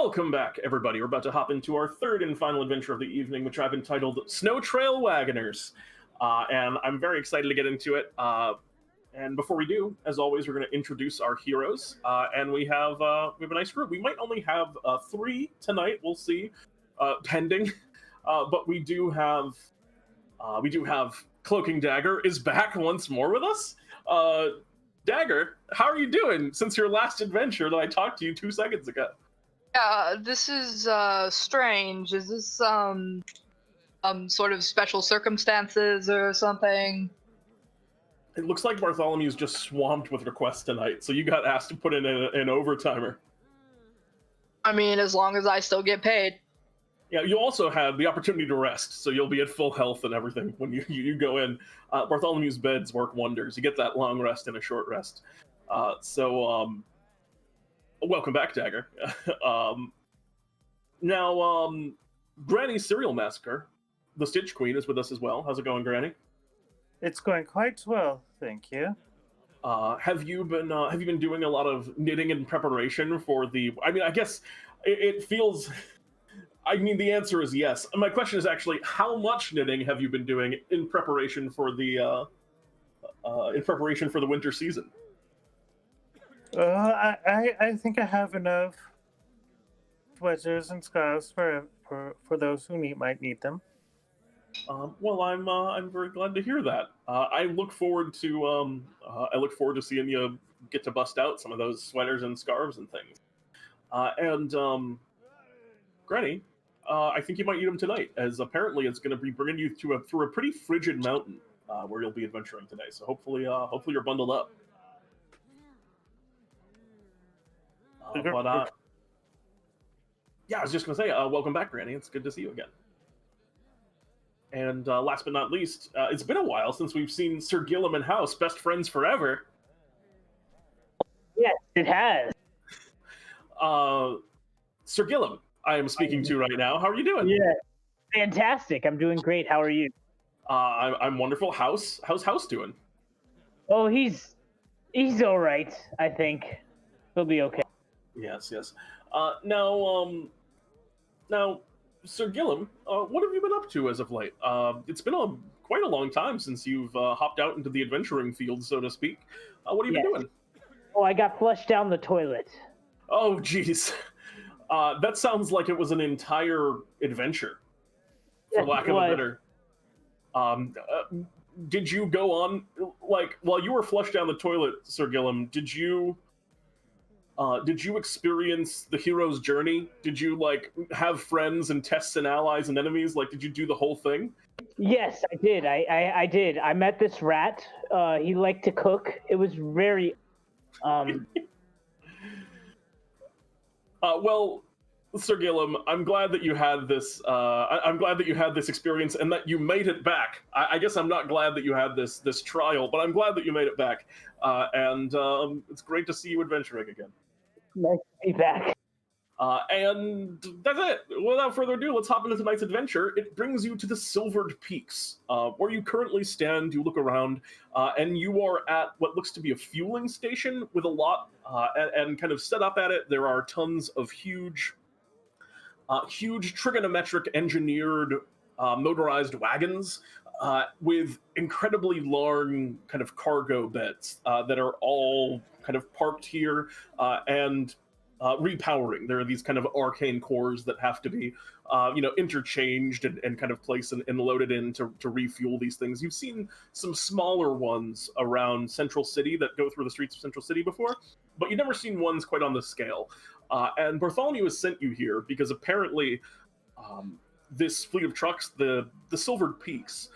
Welcome back, everybody. We're about to hop into our third and final adventure of the evening, which I've entitled Snow Trail Wagoners. And I'm very excited to get into it. And before we do, as always, we're going to introduce our heroes. And we have a nice group. We might only have three tonight. We'll see, pending. But we do have Cloaking Dagger is back once more with us. Dagger, how are you doing since your last adventure that I talked to you 2 seconds ago? This is strange. Is this sort of special circumstances or something? It looks like Bartholomew's just swamped with requests tonight, so you got asked to put in an overtimer. I mean, as long as I still get paid. Yeah, you also have the opportunity to rest, so you'll be at full health and everything when you go in. Bartholomew's beds work wonders. You get that long rest and a short rest. Welcome back, Dagger. Now, Granny's Serialmassacre, the Stitch Queen, is with us as well. How's it going, Granny? It's going quite well, thank you. Have you been doing a lot of knitting in preparation for the? I mean, I guess it feels. I mean, the answer is yes. My question is actually, how much knitting have you been doing in preparation for the winter season? I think I have enough sweaters and scarves for those who might need them. Well, I'm very glad to hear that. I look forward to seeing you get to bust out some of those sweaters and scarves and things. Granny, I think you might need them tonight, as apparently it's going to be bringing you through a pretty frigid mountain where you'll be adventuring today. So hopefully you're bundled up. Yeah, I was just going to say, welcome back, Granny. It's good to see you again. And last but not least, it's been a while since we've seen Sir Gillem and House, best friends forever. Yes, it has. Sir Gillem, I am speaking to right now. How are you doing? Yeah, fantastic. I'm doing great. How are you? I'm wonderful. How's House doing? Oh, he's all right. I think he'll be okay. Yes. Now, Sir Gillem, what have you been up to as of late? It's been quite a long time since you've hopped out into the adventuring field, so to speak. What have you been doing? Oh, I got flushed down the toilet. Oh, jeez. That sounds like it was an entire adventure, for lack of a better. Did you go on, like, while you were flushed down the toilet, Sir Gillem, did you experience the hero's journey? Did you, like, have friends and tests and allies and enemies? Like, did you do the whole thing? Yes, I did. I did. I met this rat. He liked to cook. It was very... Well, Sir Gillem, I'm glad that you had this. I'm glad that you had this experience and that you made it back. I guess I'm not glad that you had this trial, but I'm glad that you made it back. And it's great to see you adventuring again. Nice to be back. And that's it. Without further ado, let's hop into tonight's adventure. It brings you to the Silvered Peaks, where you currently stand. You look around, and you are at what looks to be a fueling station with a lot, and kind of set up at it, there are tons of huge trigonometric engineered motorized wagons with incredibly long kind of cargo beds that are all kind of parked here and repowering. There are these kind of arcane cores that have to be interchanged and kind of placed and loaded in to refuel these things. You've seen some smaller ones around Central City that go through the streets of Central City before, but you've never seen ones quite on this scale. And Bartholomew has sent you here because apparently this fleet of trucks, the Silvered Peaks,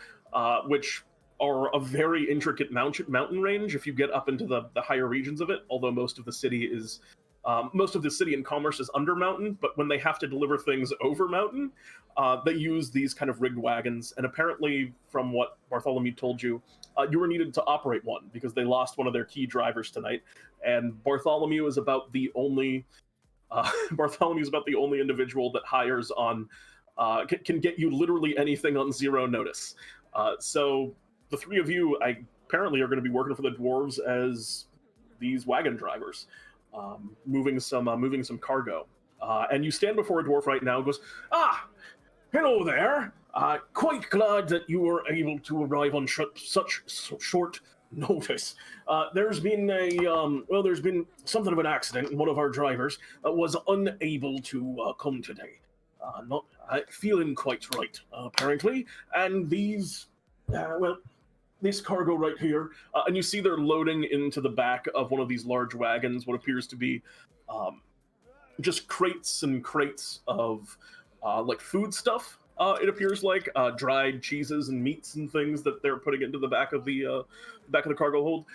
which are a very intricate mountain range if you get up into the higher regions of it, although most of the city and commerce is under mountain, but when they have to deliver things over mountain, they use these kind of rigged wagons. And apparently, from what Bartholomew told you, you were needed to operate one because they lost one of their key drivers tonight. And Bartholomew is about the only individual that hires on can get you literally anything on zero notice. So the three of you, apparently, are going to be working for the dwarves as these wagon drivers, moving some cargo. and you stand before a dwarf right now and goes, hello there. Quite glad that you were able to arrive on such short notice. There's been there's been something of an accident, and one of our drivers was unable to come today. Not feeling quite right, apparently. And these, this cargo right here, and you see they're loading into the back of one of these large wagons what appears to be just crates and crates of like food stuff. It appears like dried cheeses and meats and things that they're putting into the back of the cargo hold.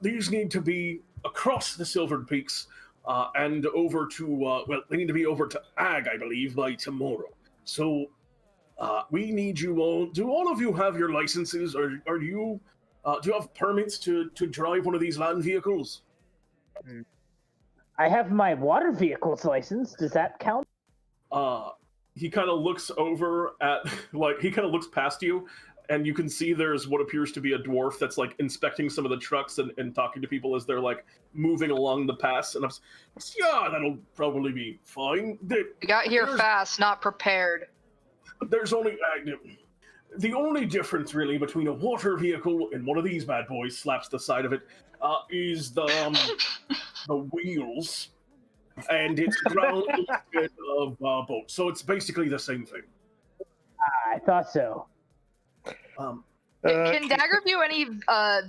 These need to be across the Silvered Peaks and over to they need to be over to Ag, I believe, by tomorrow. So we need you all. Do all of you have your licenses, or are you? Do you have permits to drive one of these land vehicles? I have my water vehicle's license. Does that count? He kind of looks over at, like, he kind of looks past you, and you can see there's what appears to be a dwarf that's, like, inspecting some of the trucks and talking to people as they're, like, moving along the pass. And I'm yeah, that'll probably be fine. We got here fast, not prepared. There's only... the only difference, really, between a water vehicle and one of these bad boys, slaps the side of it, is the wheels. And it's ground instead of boat. So it's basically the same thing. I thought so. Can Dagger view any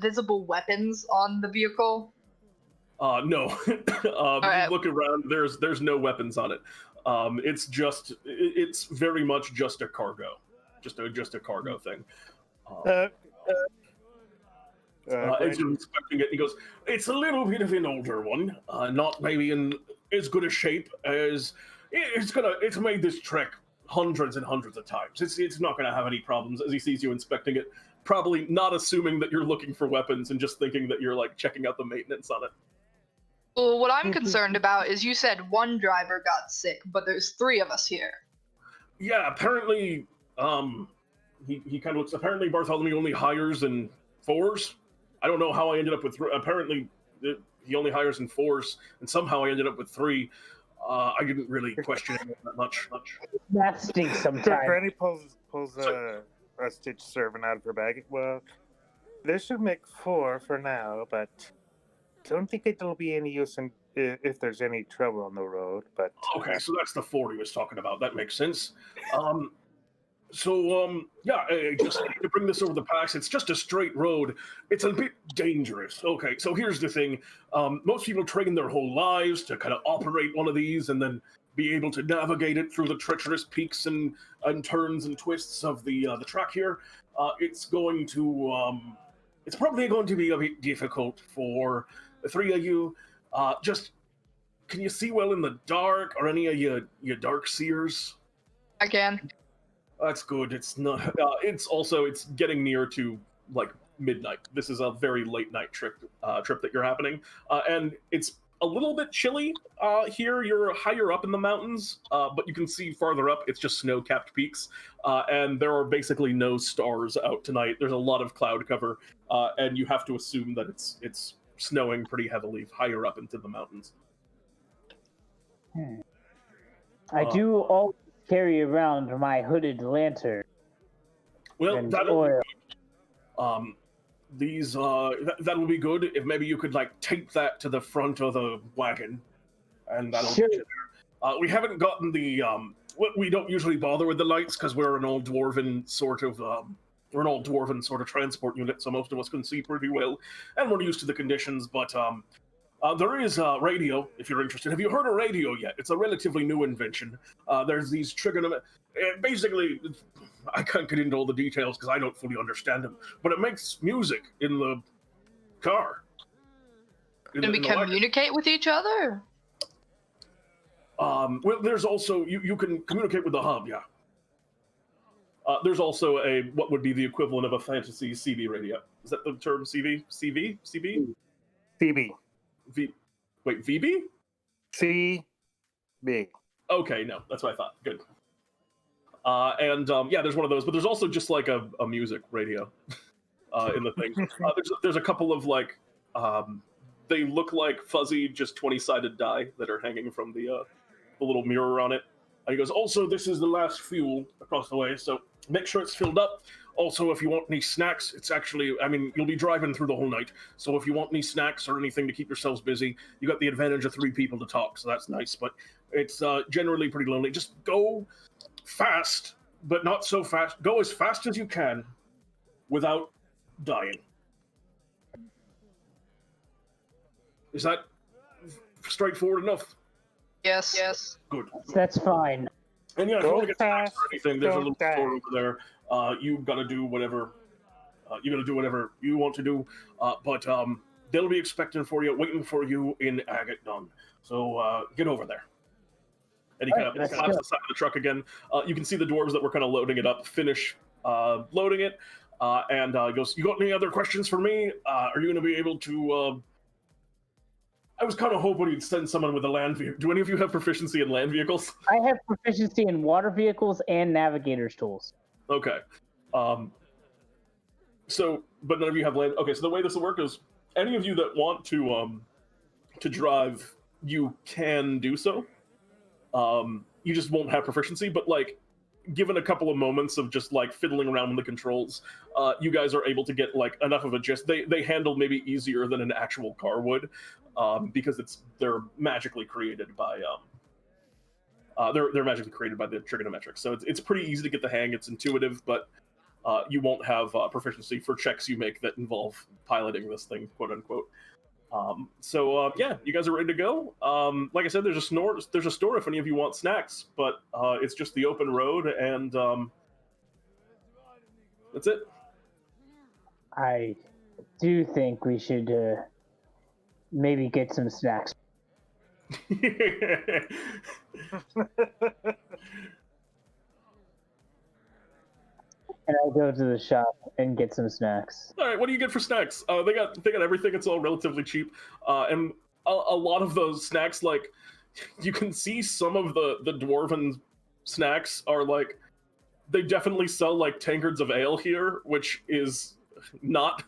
visible weapons on the vehicle? No. Right. Look around. There's no weapons on it. It's very much just a cargo, just a cargo thing. As you're inspecting it, he goes, "It's a little bit of an older one, not maybe in as good a shape as it's made this trek hundreds and hundreds of times. It's not gonna have any problems." As he sees you inspecting it, probably not assuming that you're looking for weapons and just thinking that you're like checking out the maintenance on it. Well, what I'm concerned about is you said one driver got sick, but there's 3 of us here. Yeah, apparently, he kind of looks. Apparently, Bartholomew only hires in 4s. I don't know how I ended up with 3. Apparently, he only hires in 4s, and somehow I ended up with 3. I didn't really question it that much. That stinks sometimes. Granny pulls a stitch servant out of her bag. Well, this should make 4 for now, but don't think it'll be any use if there's any trouble on the road. But okay, so that's the 4 he was talking about. That makes sense. Just to bring this over the pass, it's just a straight road. It's a bit dangerous. Okay, so here's the thing. Most people train their whole lives to kind of operate one of these and then be able to navigate it through the treacherous peaks and turns and twists of the track here. It's probably going to be a bit difficult for the 3 of you. Can you see well in the dark? Or any of you dark seers? I can. That's good. It's not. It's getting near to like midnight. This is a very late night trip that you're happening, and it's a little bit chilly here. You're higher up in the mountains, but you can see farther up. It's just snow-capped peaks, and there are basically no stars out tonight. There's a lot of cloud cover, and you have to assume that it's snowing pretty heavily higher up into the mountains. I do all carry around my hooded lantern. Well, and that'll oil. that'll be good if maybe you could like tape that to the front of the wagon, and that'll Sure. get you there. We haven't gotten the we don't usually bother with the lights because we're an old dwarven sort of transport unit, so most of us can see pretty well, and we're used to the conditions. But there is a radio, if you're interested. Have you heard of radio yet? It's a relatively new invention. There's these basically, I can't get into all the details because I don't fully understand them, but it makes music in the car. Can we communicate with each other? Well, there's also, you can communicate with the hub, yeah. There's also what would be the equivalent of a fantasy CB radio. Is that the term CV? CV? CB? CB. Wait, VB? CB. Okay, no, that's what I thought. Good. There's one of those, but there's also just like a music radio in the thing. There's a couple of like, they look like fuzzy, just 20-sided die that are hanging from the the little mirror on it. And he goes, also, this is the last fuel across the way, so make sure it's filled up. Also, if you want any snacks, it's actually, I mean, you'll be driving through the whole night. So if you want any snacks or anything to keep yourselves busy, you got the advantage of 3 people to talk, so that's nice. But it's generally pretty lonely. Just go fast, but not so fast. Go as fast as you can without dying. Is that straightforward enough? Yes. Good. That's fine. And yeah, if you want to get snacks fast, or anything, there's a little don't store die. over there. You gotta do whatever. You gotta do whatever you want to do. But they'll be expecting for you, waiting for you in Agate Dun. So get over there. And he kind of Alright, let's slaps go. the side of the truck again. You can see the dwarves that were kind of loading it up finish loading it. And he goes, "You got any other questions for me? Are you going to be able to?" I was kind of hoping you'd send someone with a land vehicle. Do any of you have proficiency in land vehicles? I have proficiency in water vehicles and navigator's tools. Okay. So, but none of you have land. Okay, so the way this will work is, any of you that want to drive, you can do so. You just won't have proficiency, but like, given a couple of moments of just like fiddling around with the controls, you guys are able to get like enough of a gist. They handle maybe easier than an actual car would, because they're magically created by they're magically created by the trigonometrics. So it's pretty easy to get the hang. It's intuitive, but you won't have proficiency for checks you make that involve piloting this thing, quote unquote. Yeah, you guys are ready to go. Like I said, there's a store if any of you want snacks, but it's just the open road, and that's it. I do think we should maybe get some snacks. And I'll go to the shop and get some snacks. All right, what do you get for snacks? They got everything. It's all relatively cheap, and a lot of those snacks, like, you can see some of the dwarven snacks are like, they definitely sell like tankards of ale here, which is not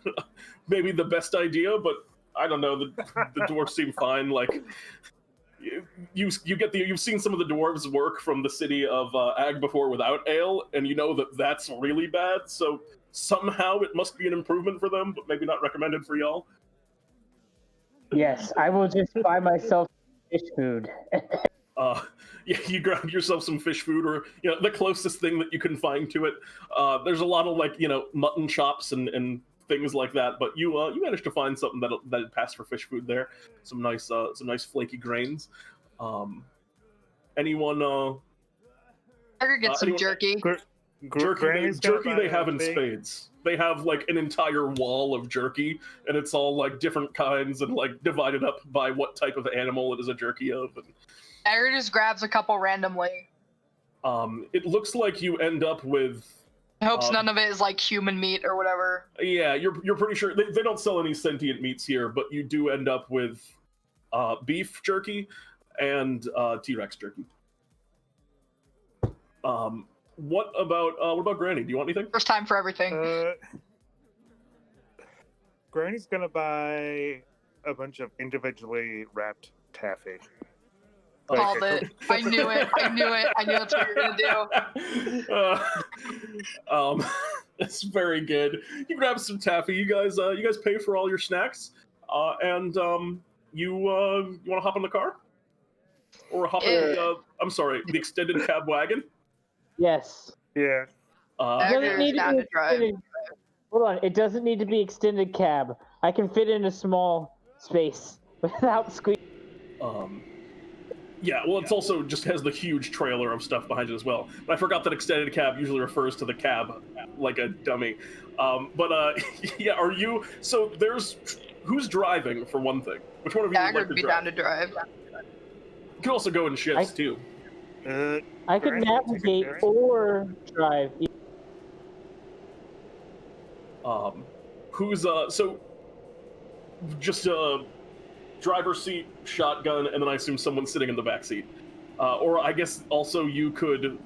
maybe the best idea, but I don't know. The dwarves seem fine. Like, you've seen some of the dwarves work from the city of Ag before without ale, and you know that that's really bad. So somehow it must be an improvement for them, but maybe not recommended for y'all. Yes, I will just buy myself fish food. Yeah, you grab yourself some fish food, or the closest thing that you can find to it. There's a lot of like mutton chops and things like that, but you managed to find something that passed for fish food there. Some nice flaky grains. Anyone? Dagger gets some jerky. Jerky they have in spades. They have like an entire wall of jerky, and it's all like different kinds and like divided up by what type of animal it is a jerky of. And Dagger just grabs a couple randomly. it looks like you end up with. I hopes none of it is like human meat or whatever. Yeah, you're pretty sure they don't sell any sentient meats here, but you do end up with beef jerky and T-Rex jerky. What about Granny? Do you want anything? First time for everything. Granny's gonna buy a bunch of individually wrapped taffy. Called it. I knew it. I knew that's what you're gonna do. It's very good. You grab some taffy. You guys pay for all your snacks, and you want to hop in the car, or hop in the extended cab wagon. Yes. Yeah. Dagger's down to drive. Hold on, it doesn't need to be extended cab. I can fit in a small space without squeezing. Yeah, well, it's also just has the huge trailer of stuff behind it as well. But I forgot that extended cab usually refers to the cab like a dummy. Yeah, are you? So who's driving for one thing? Which one of you would Dagger like would to be drive? down to drive. You can also go in shifts too. I could Granny, navigate take a turn. or drive. Who's so just driver's seat, shotgun, and then I assume someone's sitting in the back seat. Or I guess also you could,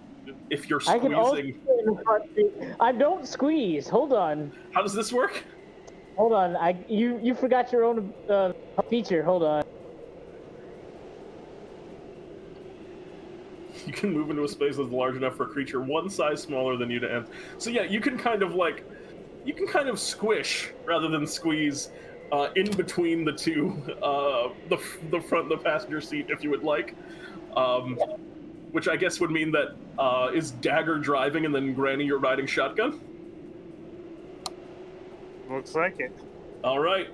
if you're I can also squeezing. sit in the front seat. I don't squeeze. Hold on. How does this work? Hold on. You forgot your own feature. Hold on. You can move into a space that's large enough for a creature one size smaller than you to enter. So yeah, you can kind of squish rather than squeeze in between the two, the front and the passenger seat, if you would like. Which I guess would mean that is Dagger driving and then Granny, you're riding shotgun? Looks like it. All right.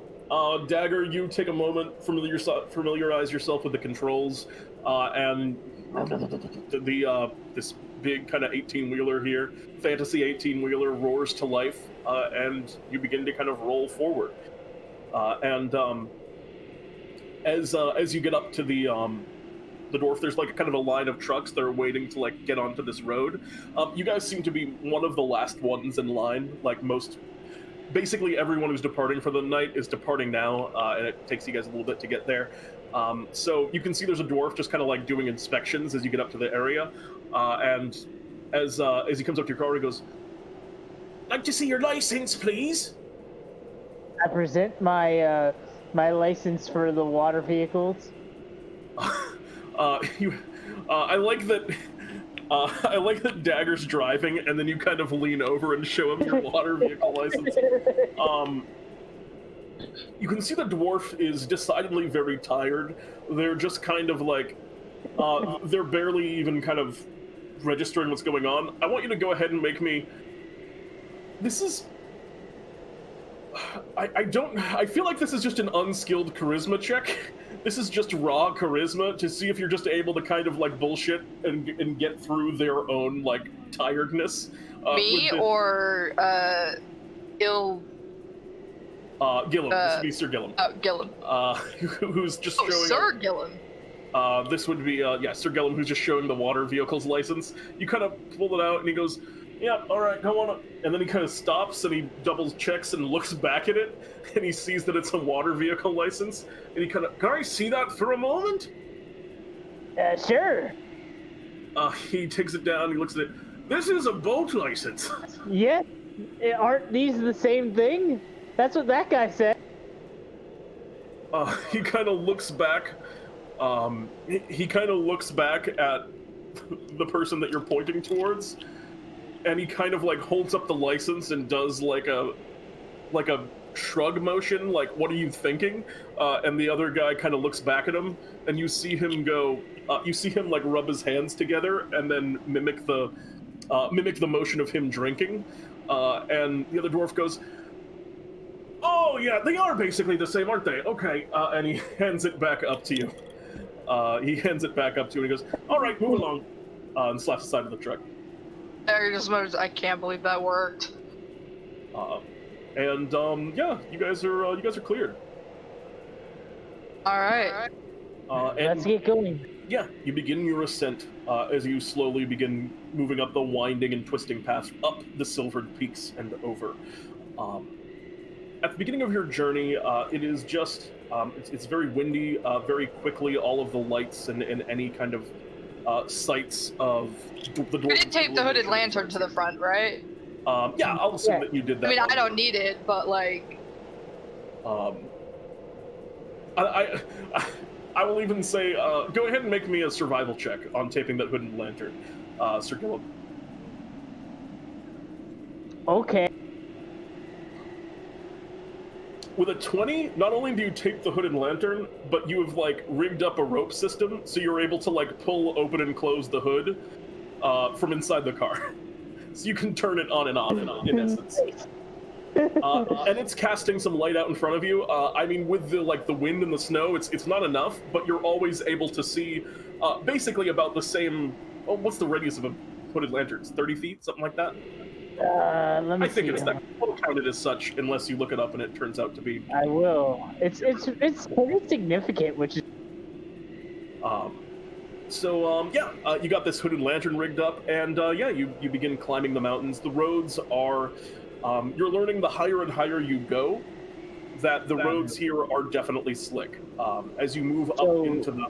Dagger, you take a moment, familiarize yourself with the controls, and this big kind of 18-wheeler here, fantasy 18-wheeler, roars to life, and you begin to kind of roll forward. As you get up to the dwarf, there's like kind of a line of trucks that are waiting to like get onto this road. You guys seem to be one of the last ones in line, like basically everyone who's departing for the night is departing now, and it takes you guys a little bit to get there. So you can see there's a dwarf just kind of like doing inspections as you get up to the area, and as he comes up to your car, he goes, "Like to see your license, please." I present my my license for the water vehicles. I like that. I like that Dagger's driving, and then you kind of lean over and show him your water vehicle license. You can see the dwarf is decidedly very tired. They're just kind of like, they're barely even kind of registering what's going on. I want you to go ahead and make me. This is. I feel like this is just an unskilled charisma check. This is just raw charisma to see if you're just able to kind of like bullshit and get through their own like tiredness. Me or Gillem? This would be Sir Gillem. Gillem. Who's just showing. Sir Gillem. This would be Sir Gillem, who's just showing the water vehicle's license. You kind of pull it out, and he goes, "Yeah, all right, go on." And then he kind of stops and he double checks and looks back at it, and he sees that it's a water vehicle license, and he kind of, "Can I see that for a moment?" Sure. He takes it down. He looks at it. "This is a boat license." Yeah. Aren't these the same thing? That's what that guy said. He kind of looks back. He kind of looks back at the person that you're pointing towards. And he kind of like holds up the license and does like a shrug motion, like, "What are you thinking?" And the other guy kind of looks back at him, and you see him go. You see him like rub his hands together and then mimic the motion of him drinking. And the other dwarf goes, "Oh yeah, they are basically the same, aren't they? Okay." And he hands it back up to you. He hands it back up to you, and he goes, "All right, move along," and slaps the side of the truck. I can't believe that worked. Yeah, you guys are cleared. All right. Let's get going. Yeah, you begin your ascent as you slowly begin moving up the winding and twisting path up the silvered peaks and over. At the beginning of your journey, it is just it's very windy. Very quickly, all of the lights and any kind of sights of the door. We did tape the hooded lantern to the front, right? Yeah, I'll assume that you did that. I mean, I don't need it, but like. I will even say, go ahead and make me a survival check on taping that hooded lantern, Sir Gillem. Okay. With a 20, not only do you tape the hooded lantern, but you have like rigged up a rope system, so you're able to like pull open and close the hood from inside the car. So you can turn it on and off, in essence. And it's casting some light out in front of you. I mean, with the wind and the snow, it's not enough, but you're always able to see basically about the same. Oh, what's the radius of a hooded lantern? It's 30 feet, something like that. Let me I think see. it's that. I won't count it as such unless you look it up and it turns out to be. I will. It's pretty significant, which is. You got this hooded lantern rigged up, and you begin climbing the mountains. The roads are. You're learning the higher and higher you go, that the roads here are definitely slick. As you move up into the.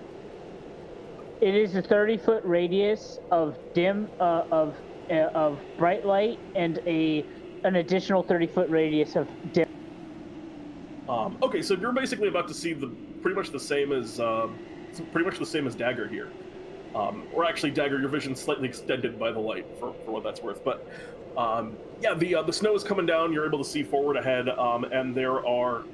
It is a 30-foot radius of of bright light and an additional 30-foot radius of dim. Okay, so you're basically about to see pretty much the same as Dagger here. Or actually, Dagger, your vision's slightly extended by the light, for what that's worth. But yeah, the snow is coming down. You're able to see forward ahead, and there are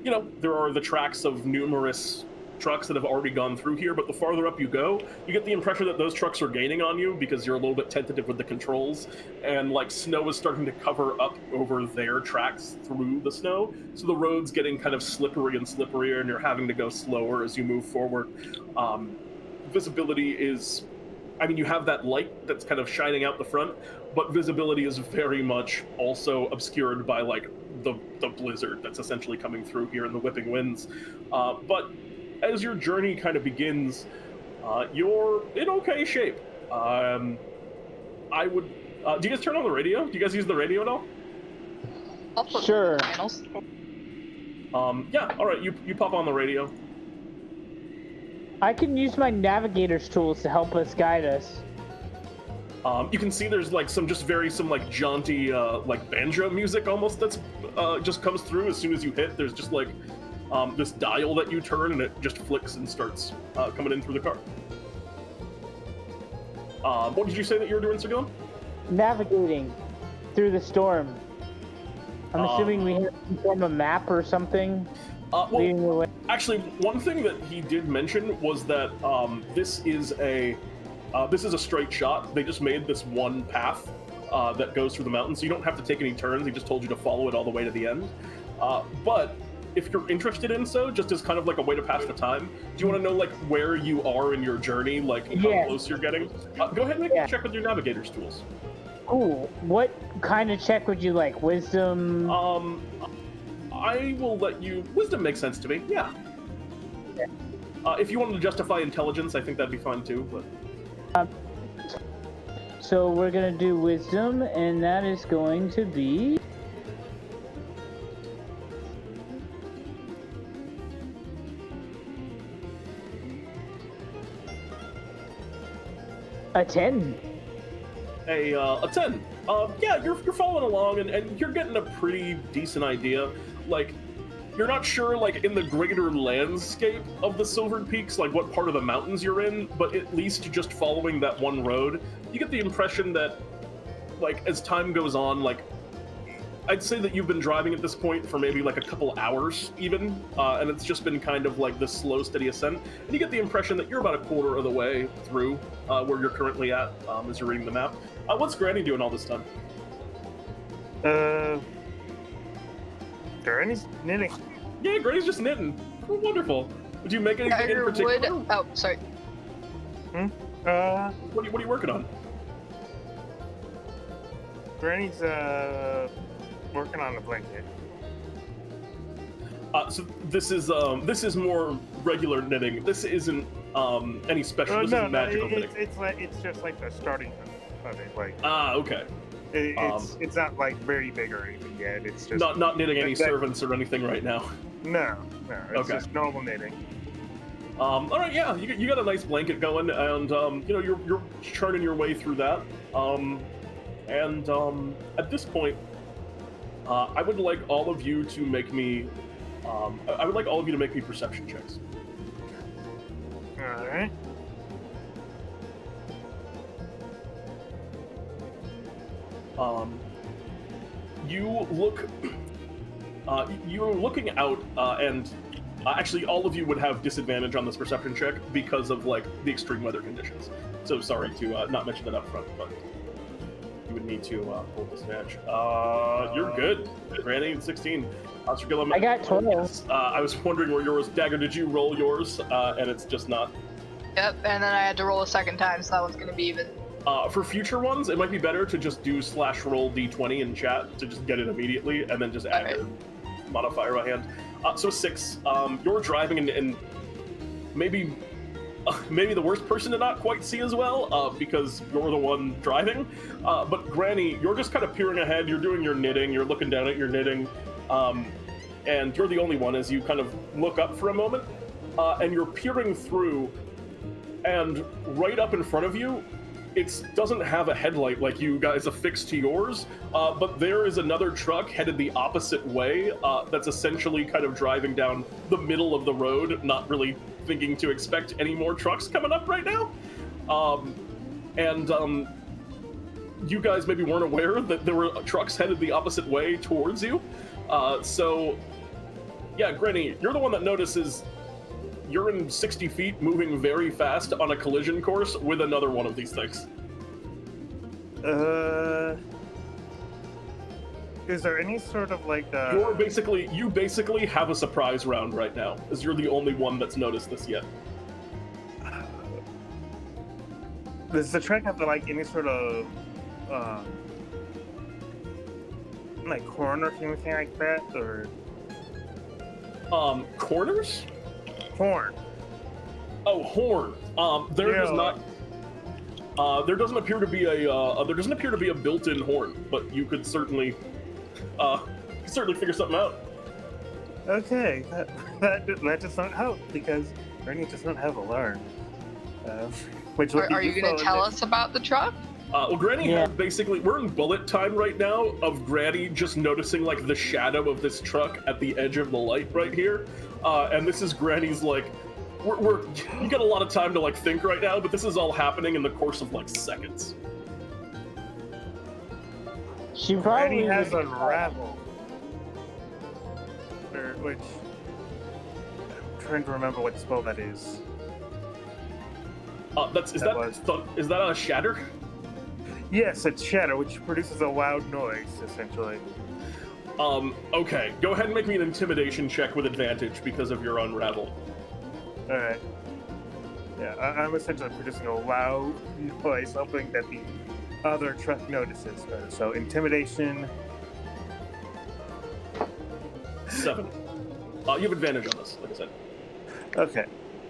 the tracks of numerous trucks that have already gone through here. But the farther up you go, you get the impression that those trucks are gaining on you because you're a little bit tentative with the controls, and like snow is starting to cover up over their tracks through the snow. So the road's getting kind of slippery and slipperier, and you're having to go slower as you move forward. Visibility is, I mean, you have that light that's kind of shining out the front, but visibility is very much also obscured by like the blizzard that's essentially coming through here and the whipping winds. But as your journey kind of begins, you're in okay shape. I would. Do you guys turn on the radio? Do you guys use the radio at all? I'll put Sure. channels. Yeah. All right. You pop on the radio. I can use my navigator's tools to help us guide us. You can see there's like some like jaunty like banjo music almost that's just comes through as soon as you hit. There's just like this dial that you turn and it just flicks and starts coming in through the car. What did you say that you were doing, Sir Gillem? Navigating through the storm. I'm assuming we have some form of map or something. Leading the way. Actually, one thing that he did mention was that this is a straight shot. They just made this one path that goes through the mountains, so you don't have to take any turns. He just told you to follow it all the way to the end. But if you're interested in so, just as kind of like a way to pass the time, do you want to know like where you are in your journey, like how close you're getting? Go ahead and make a check with your navigator's tools. Cool. What kind of check would you like? Wisdom? I will let you... Wisdom makes sense to me, yeah. If you wanted to justify intelligence, I think that'd be fine too, but... So we're gonna do wisdom, and that is going to be... a 10. A 10. Yeah, you're following along, and you're getting a pretty decent idea. Like, you're not sure, like, in the greater landscape of the Silvered Peaks, like, what part of the mountains you're in, but at least just following that one road, you get the impression that, like, as time goes on, like, I'd say that you've been driving at this point for maybe, like, a couple hours, even, and it's just been kind of, like, this slow, steady ascent, and you get the impression that you're about a quarter of the way through where you're currently at as you're reading the map. What's Granny doing all this time? Granny's knitting. Yeah, Granny's just knitting. Oh, wonderful. Would you make anything in particular? Oh, sorry. What are you working on? Granny's working on a blanket. So this is more regular knitting. This isn't any special. This isn't magical knitting. It's just like the starting of it. Like okay. It's not like very big or anything yet. It's just not knitting any servants or anything right now. No. It's just normal knitting. All right, yeah, you got a nice blanket going, and you're churning your way through that. At this point, I would like all of you to make me. I would like all of you to make me perception checks. All right. You're looking out, and actually all of you would have disadvantage on this perception check because of like the extreme weather conditions. So sorry to not mention that up front, but you would need to pull disadvantage. You're good. Granny, 16. Sir Gillem, I got 12. I was wondering where yours. Dagger, did you roll yours? And it's just not. Yep, and then I had to roll a second time, so that one's gonna be even. For future ones, it might be better to just do /roll d20 in chat to just get it immediately, and then just add your modifier by hand. So 6. You're driving, and maybe the worst person to not quite see as well, because you're the one driving. But Granny, you're just kind of peering ahead. You're doing your knitting. You're looking down at your knitting, and you're the only one as you kind of look up for a moment, and you're peering through, and right up in front of you, it doesn't have a headlight like you guys affixed to yours, but there is another truck headed the opposite way that's essentially kind of driving down the middle of the road, not really thinking to expect any more trucks coming up right now. And you guys maybe weren't aware that there were trucks headed the opposite way towards you. So, yeah, Granny, you're the one that notices you're in 60 feet moving very fast on a collision course with another one of these things. Is there any sort of like You basically have a surprise round right now, as you're the only one that's noticed this yet. Does the truck have like any sort of like horn or anything like that, or Corners? horn? Oh, horn. There does not. There doesn't appear to be a built-in horn, but you could certainly figure something out. Okay, that does not help because Granny does not have alarm. Which would Are you going to tell us about the truck? Well, Granny had basically, we're in bullet time right now of Granny just noticing like the shadow of this truck at the edge of the light right here, and this is Granny's like, you got a lot of time to like think right now, but this is all happening in the course of like seconds. She probably Granny has unraveled, which I'm trying to remember what spell that is. Is that a shatter? Yes, it's shatter, which produces a loud noise, essentially. Okay. Go ahead and make me an intimidation check with advantage because of your unravel. Alright. Yeah, I'm essentially producing a loud noise, hoping that the other truck notices. So, intimidation. 7. You have advantage on this, like I said. Okay.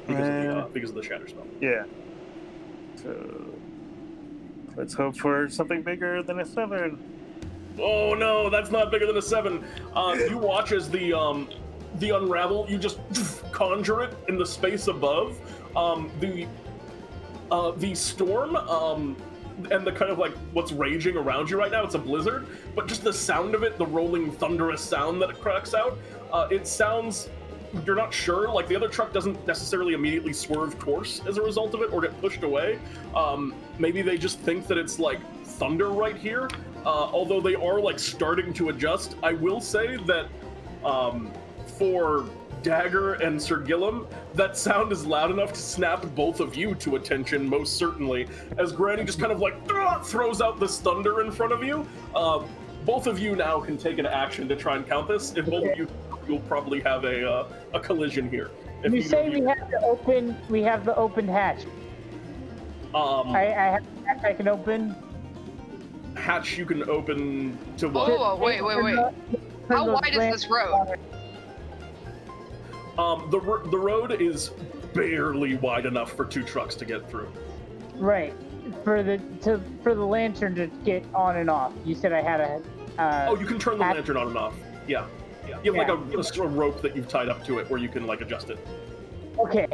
Because of the shatter spell. Yeah. So, let's hope for something bigger than a 7. Oh no, that's not bigger than a 7. You watch as the unravel, you just conjure it in the space above. The storm, and the kind of like what's raging around you right now, it's a blizzard, but just the sound of it, the rolling thunderous sound that it cracks out, it sounds, you're not sure, like the other truck doesn't necessarily immediately swerve course as a result of it or get pushed away. Maybe they just think that it's like thunder right here, although they are like starting to adjust. I will say that for Dagger and Sir Gillem, that sound is loud enough to snap both of you to attention, most certainly, as Granny just kind of like throws out this thunder in front of you. Both of you now can take an action to try and count this. If both of you, you'll probably have a collision here. If you say we have the open hatch. I have a hatch I can open. Hatch you can open to what? Oh, wait. How wide is this road? The road is barely wide enough for 2 trucks to get through. Right. For the lantern to get on and off. You said I had a. Oh, you can turn the lantern on and off. Yeah. You have like a rope that you've tied up to it where you can like adjust it. Okay.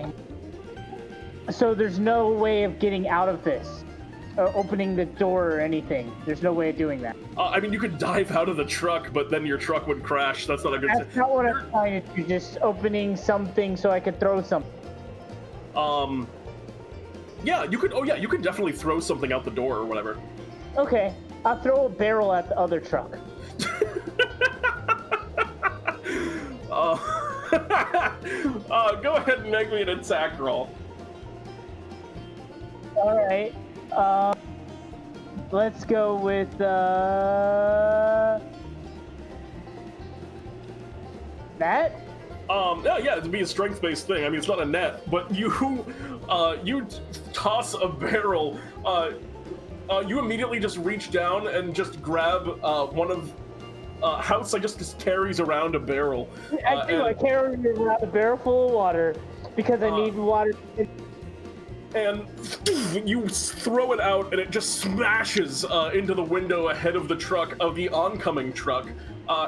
So there's no way of getting out of this, opening the door or anything. There's no way of doing that. I mean, you could dive out of the truck, but then your truck would crash. That's not a good. That's not what I'm trying to do. Just opening something so I could throw something. Yeah, you could. Oh yeah, you could definitely throw something out the door or whatever. Okay, I'll throw a barrel at the other truck. Go ahead and make me an attack roll. All right. Let's go with that. Yeah, it'd be a strength-based thing. I mean, it's not a net, but you toss a barrel. You immediately just reach down and just grab one of House. Just carries around a barrel. I carry around a barrel full of water because I need water. And you throw it out, and it just smashes into the window ahead of the truck, of the oncoming truck.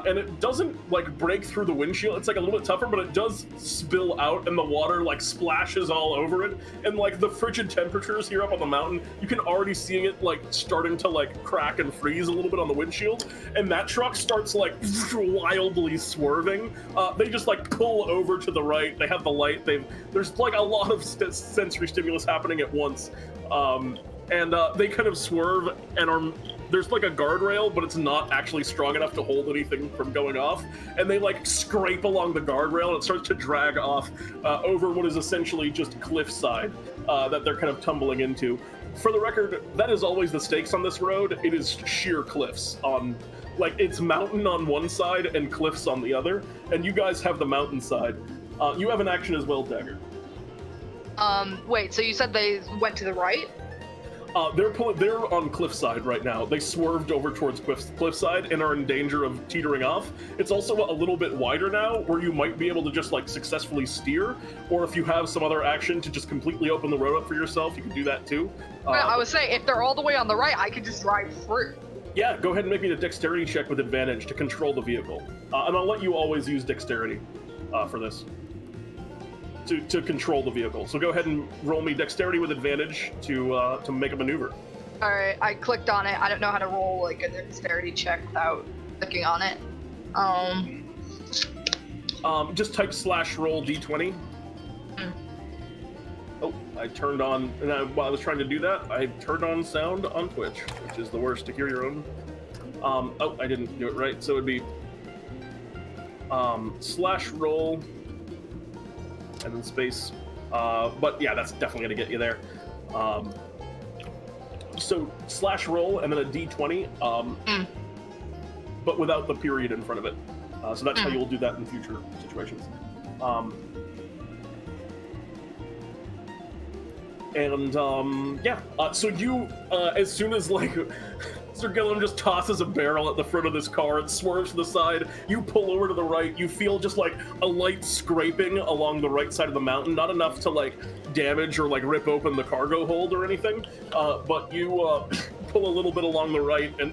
And it doesn't like break through the windshield. It's like a little bit tougher, but it does spill out, and the water like splashes all over it. And like the frigid temperatures here up on the mountain, you can already see it like starting to like crack and freeze a little bit on the windshield. And that truck starts like wildly swerving. They just like pull over to the right. They have the light. There's like a lot of sensory stimulus happening at once. And they kind of swerve and there's like a guardrail, but it's not actually strong enough to hold anything from going off. And they like scrape along the guardrail and it starts to drag off over what is essentially just cliffside that they're kind of tumbling into. For the record, that is always the stakes on this road. It is sheer cliffs on, like, it's mountain on one side and cliffs on the other. And you guys have the mountain side. You have an action as well, Dagger. Wait, so you said they went to the right? They're on cliffside right now. They swerved over towards cliffside and are in danger of teetering off. It's also a little bit wider now, where you might be able to just like successfully steer, or if you have some other action to just completely open the road up for yourself, you can do that too. Well, I would say if they're all the way on the right, I could just drive through. Yeah, go ahead and make me a dexterity check with advantage to control the vehicle, and I'll let you always use dexterity for this. To control the vehicle. So go ahead and roll me dexterity with advantage to make a maneuver. All right, I clicked on it. I don't know how to roll like a dexterity check without clicking on it. Just type /roll d20. Oh, I turned on, and while I was trying to do that, I turned on sound on Twitch, which is the worst to hear your own. Oh, I didn't do it right, so it'd be /roll and then space. But yeah, that's definitely gonna get you there. So /roll and then a d20, but without the period in front of it. So that's how you'll do that in future situations. So you, as soon as like Sir Gillem just tosses a barrel at the front of this car, it swerves to the side, you pull over to the right, you feel just like a light scraping along the right side of the mountain, not enough to like damage or like rip open the cargo hold or anything, but you pull a little bit along the right and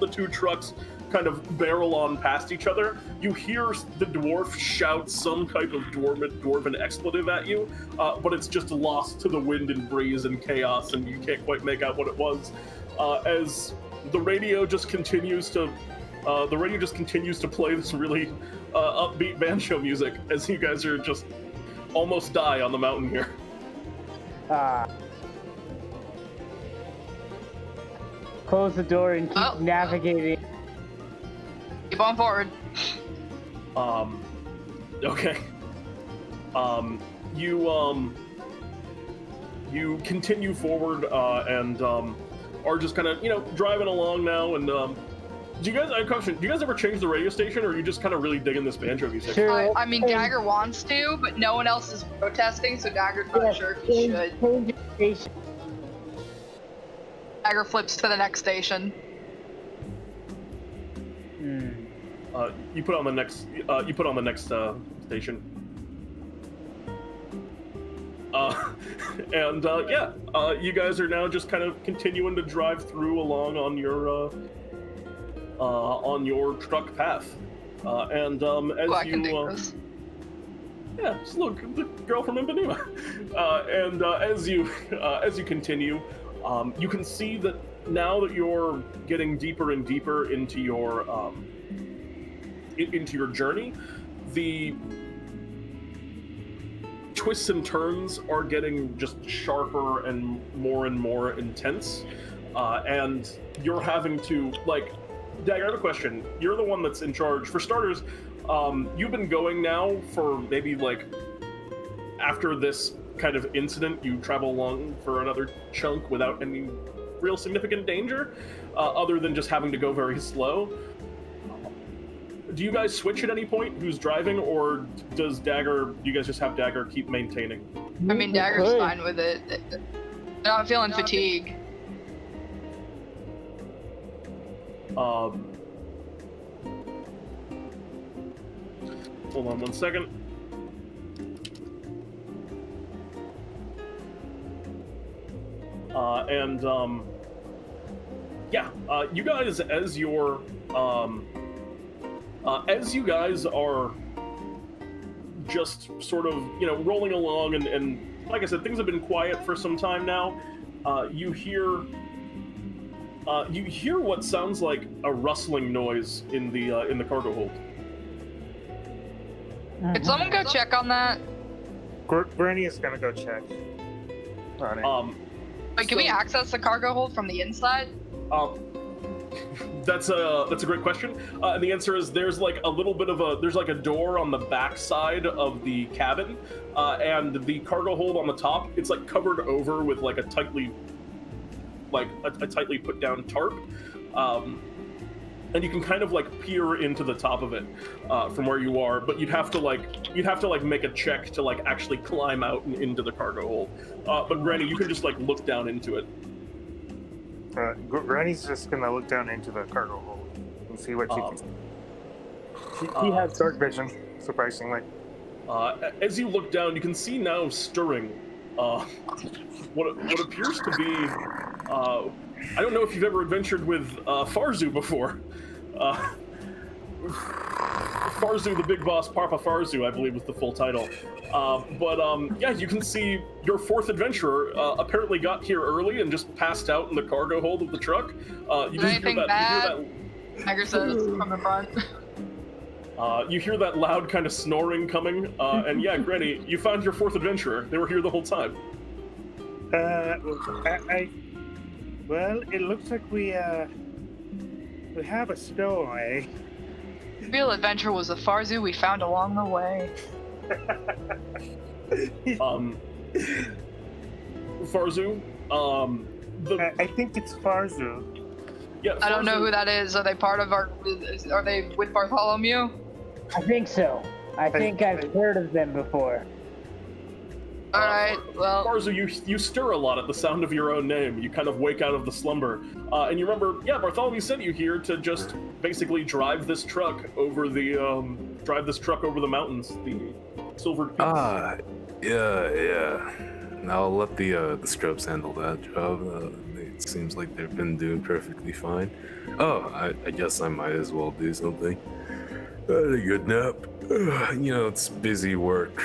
the two trucks kind of barrel on past each other. You hear the dwarf shout some type of dwarven expletive at you, but it's just lost to the wind and breeze and chaos, and you can't quite make out what it was. As the radio just continues to play this really upbeat banjo music as you guys are just almost die on the mountain here. Close the door and keep navigating. Keep on forward. Okay. You continue forward and are just kind of, driving along now. And do you guys, I have a question, do you guys ever change the radio station, or are you just kind of really digging this banjo music? Sure. I mean, Dagger wants to, but no one else is protesting, so Dagger's not sure if he should. Dagger flips to the next station. You put on the next. Station. You guys are now just kind of continuing to drive through along on your truck path, as I can you. Yeah, just look, the girl from Impanema. As you continue, you can see that now that you're getting deeper and deeper into your journey, the twists and turns are getting just sharper and more intense, and you're having to, like, Dagger, I have a question. You're the one that's in charge. For starters, you've been going now for maybe, like, after this kind of incident, you travel along for another chunk without any real significant danger, other than just having to go very slow. Do you guys switch at any point who's driving, or do you guys just have Dagger keep maintaining? I mean, Dagger's fine with it. They're not feeling fatigue. Hold on one second. You guys, as you guys are just sort of, rolling along, and like I said, things have been quiet for some time now. You hear what sounds like a rustling noise in the cargo hold. Could someone go check on that? Granny is gonna go check on it. Wait, can we access the cargo hold from the inside? That's a great question, and the answer is there's like a little bit of a door on the back side of the cabin, and the cargo hold on the top. It's like covered over with like a tightly put down tarp, and you can kind of like peer into the top of it from where you are, but you'd have to make a check to like actually climb out and into the cargo hold. But Granny, you can just like look down into it. Granny's just gonna look down into the cargo hold and see what she can see. She has dark vision, surprisingly. As you look down, you can see now stirring what appears to be. I don't know if you've ever adventured with Farzu before. Farzu, the big boss, Papa Farzu, I believe was the full title. Yeah, you can see your fourth adventurer apparently got here early and just passed out in the cargo hold of the truck. You just hear that. Dagger says from the front. You hear that loud kind of snoring coming, and yeah, Granny, you found your fourth adventurer. They were here the whole time. Well, it looks like we have a stowaway. The real adventure was the Farzu we found along the way. Farzu, I think it's Farzu. Yeah, Farzu. I don't know who that is. Are they part of our? Are they with Bartholomew? I think so. I think I've heard of them before. All right, well... Farzu, you stir a lot at the sound of your own name. You kind of wake out of the slumber. And you remember, yeah, Bartholomew sent you here to just basically drive this truck over the mountains, the Silver Peaks. Yeah. I'll let the Scrubs handle that job. It seems like they've been doing perfectly fine. Oh, I guess I might as well do something. I had a good nap. It's busy work,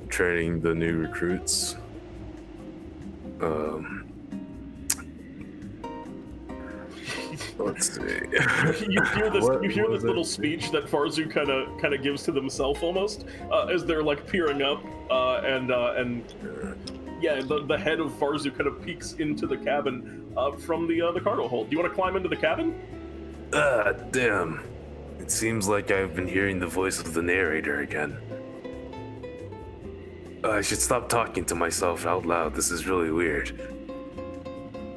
training the new recruits. Let's see. You hear this little speech that Farzu kind of gives to themselves almost as they're like peering up, and yeah, the head of Farzu kind of peeks into the cabin from the cargo hold. Do you want to climb into the cabin? Damn. It seems like I've been hearing the voice of the narrator again. I should stop talking to myself out loud. This is really weird.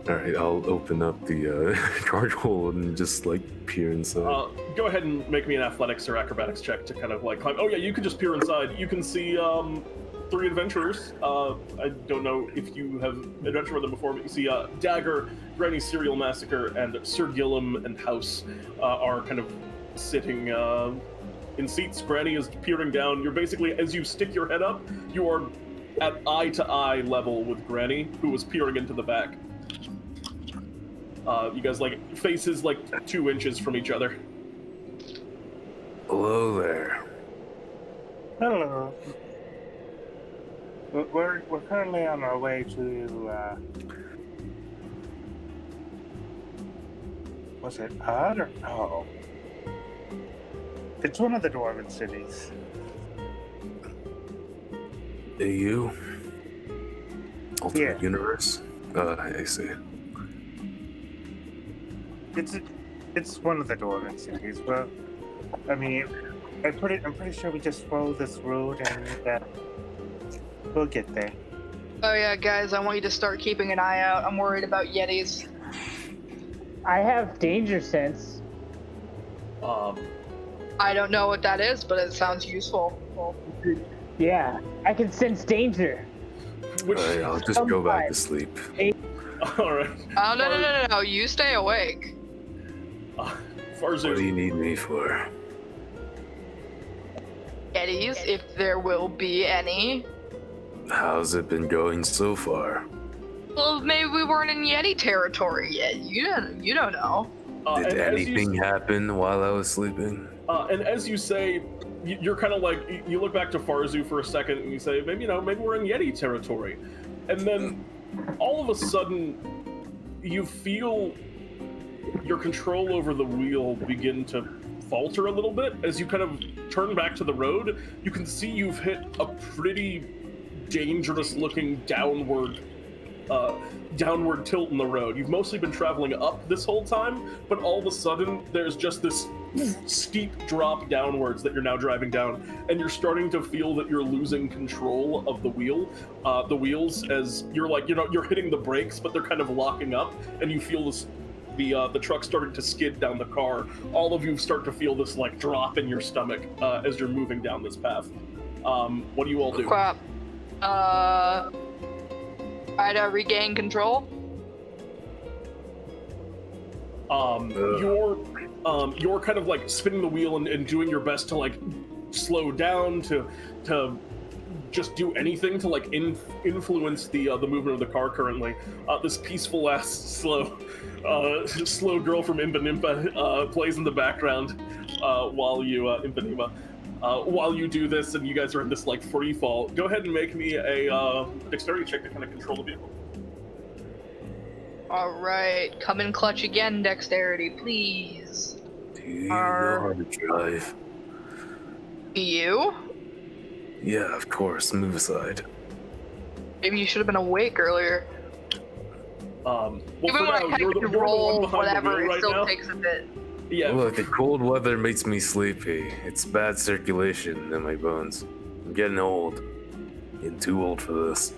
Alright, I'll open up the cargo hold and just like peer inside. Go ahead and make me an athletics or acrobatics check to kind of like climb. Oh yeah, you can just peer inside. You can see 3 adventurers. I don't know if you have adventured with them before, but you see Dagger, Granny Serialmassacre, and Sir Gillem and House are kind of sitting in seats. Granny is peering down. You're basically, as you stick your head up, you are at eye-to-eye level with Granny, who was peering into the back. You guys like faces like 2 inches from each other. Hello there. Hello. We're currently on our way to was it Odd or no? It's one of the Dwarven cities. You? Alternate Yeah. universe? I see. It's one of the Dwarven cities, but I mean, I'm pretty sure we just follow this road and we'll get there. Oh yeah, guys, I want you to start keeping an eye out. I'm worried about Yetis. I have danger sense. I don't know what that is, but it sounds useful. Yeah, I can sense danger. Alright, I'll just go back to sleep. All right. Oh, no. You stay awake. Farzu. What do you need me for? Yetis, if there will be any. How's it been going so far? Well, maybe we weren't in Yeti territory yet. You don't know. Did anything happen while I was sleeping? And as you say, you're kind of like, you look back to Farzu for a second and you say, maybe we're in Yeti territory. And then all of a sudden, you feel your control over the wheel begin to falter a little bit. As you kind of turn back to the road, you can see you've hit a pretty dangerous looking downward downward tilt in the road. You've mostly been traveling up this whole time, but all of a sudden there's just this steep drop downwards that you're now driving down, and you're starting to feel that you're losing control of the wheels as you're hitting the brakes, but they're kind of locking up, and you feel this the truck starting to skid down the car. All of you start to feel this like drop in your stomach as you're moving down this path. What do you all do? Crap. Try to regain control. You're kind of like spinning the wheel and doing your best to like slow down, to just do anything to like influence the movement of the car currently. This peaceful ass slow girl from Impa Nimpa plays in the background while you Impa Nima. While you do this and you guys are in this like free fall. Go ahead and make me a dexterity check to kind of control the vehicle. All right, come in clutch again, dexterity, please. Do you know how to drive? You? Yeah, of course. Move aside. Maybe you should have been awake earlier. Well, even when I kind of can roll whatever, it still takes a bit. Yeah. Look, the cold weather makes me sleepy. It's bad circulation in my bones. I'm getting old. Getting too old for this.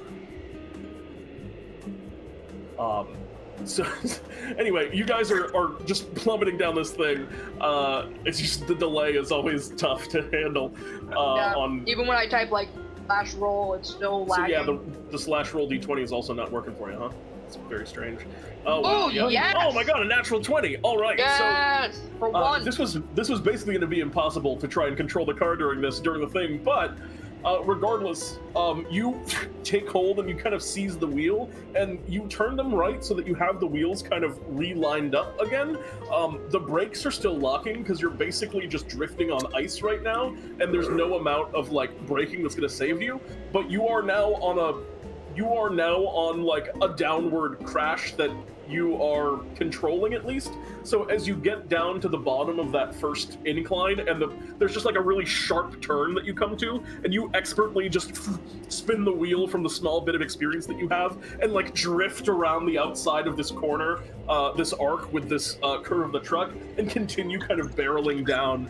So, anyway, you guys are just plummeting down this thing. It's just the delay is always tough to handle. Even when I type like slash roll, it's still lagging. So yeah, the slash roll d20 is also not working for you, huh? It's very strange. Oh, wow, yes! Oh my god, a natural 20! Alright, yes! So for one. This was basically going to be impossible to try and control the car during the thing, but regardless, you take hold and you kind of seize the wheel, and you turn them right so that you have the wheels kind of re-lined up again. The brakes are still locking because you're basically just drifting on ice right now, and there's no amount of like braking that's going to save you, but you are now on like a downward crash that you are controlling at least. So as you get down to the bottom of that first incline, and there's just like a really sharp turn that you come to, and you expertly just spin the wheel from the small bit of experience that you have, and like drift around the outside of this corner, this arc with this curve of the truck, and continue kind of barreling down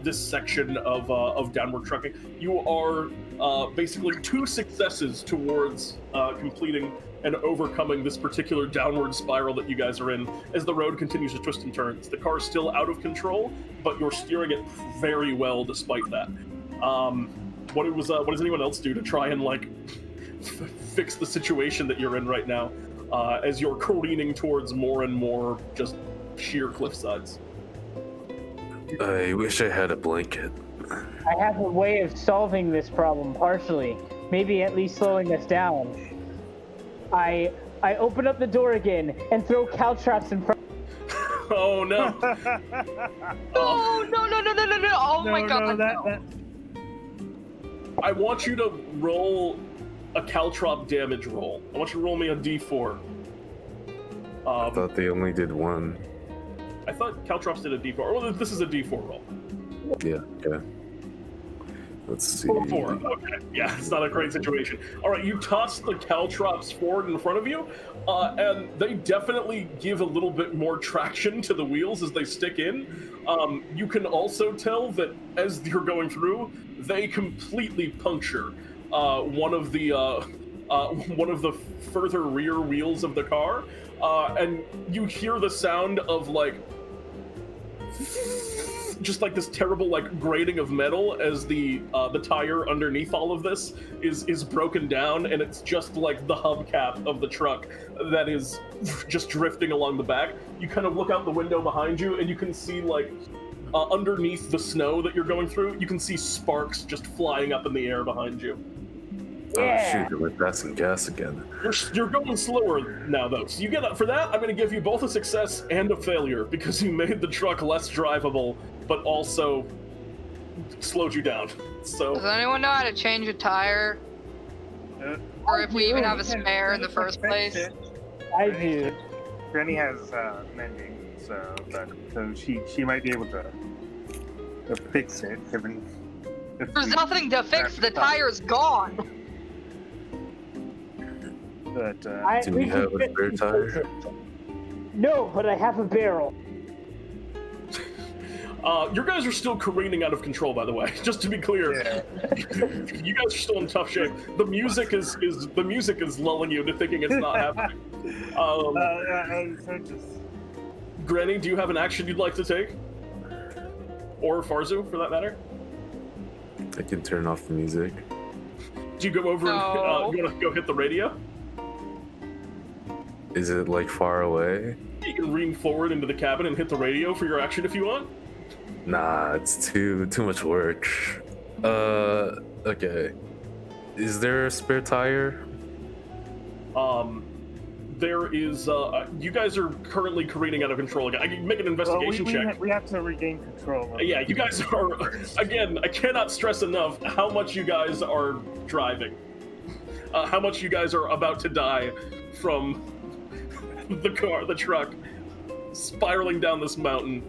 this section of downward trucking. You are basically 2 successes towards completing and overcoming this particular downward spiral that you guys are in as the road continues to twist and turns. The car is still out of control, but you're steering it very well despite that. What does anyone else do to try and like fix the situation that you're in right now as you're careening towards more and more just sheer cliff sides? I wish I had a blanket. I have a way of solving this problem partially, maybe at least slowing us down. I open up the door again and throw caltrops in front. Oh no! Oh no! Oh my god! That... I want you to roll a caltrop damage roll. I want you to roll me a d4. I thought they only did 1. I thought caltrops did a d4. Well, this is a d4 roll. Yeah. Let's see. 4. Okay. Yeah, it's not a great situation. All right, you toss the caltrops forward in front of you, and they definitely give a little bit more traction to the wheels as they stick in. You can also tell that as you're going through, they completely puncture one of the further rear wheels of the car, and you hear the sound of like just like this terrible like grating of metal as the tire underneath all of this is broken down, and it's just like the hubcap of the truck that is just drifting along the back. You kind of look out the window behind you, and you can see like underneath the snow that you're going through, you can see sparks just flying up in the air behind you. Yeah. Oh shoot, we're passing gas again. You're going slower now, though. So you get up for that. I'm going to give you both a success and a failure because you made the truck less drivable, but also slowed you down. So. Does anyone know how to change a tire? Or if we even have a spare in the first place? I do. Granny has mending, so she might be able to fix it. There's nothing to fix. The tire's gone. But Do we have a spare tire? No, but I have a barrel. Your guys are still careening out of control, by the way. Just to be clear, you guys are still in tough shape. The music is lulling you into thinking it's not happening. Granny, do you have an action you'd like to take, or Farzu, for that matter? I can turn off the music. Do you go over and you want to go hit the radio? Is it like far away? You can lean forward into the cabin and hit the radio for your action if you want. Nah, it's too much work. Okay. Is there a spare tire? There is. You guys are currently careening out of control. I can make an investigation check. We have to regain control. Yeah, you guys are. Again, I cannot stress enough how much you guys are driving. How much you guys are about to die from the truck, spiraling down this mountain.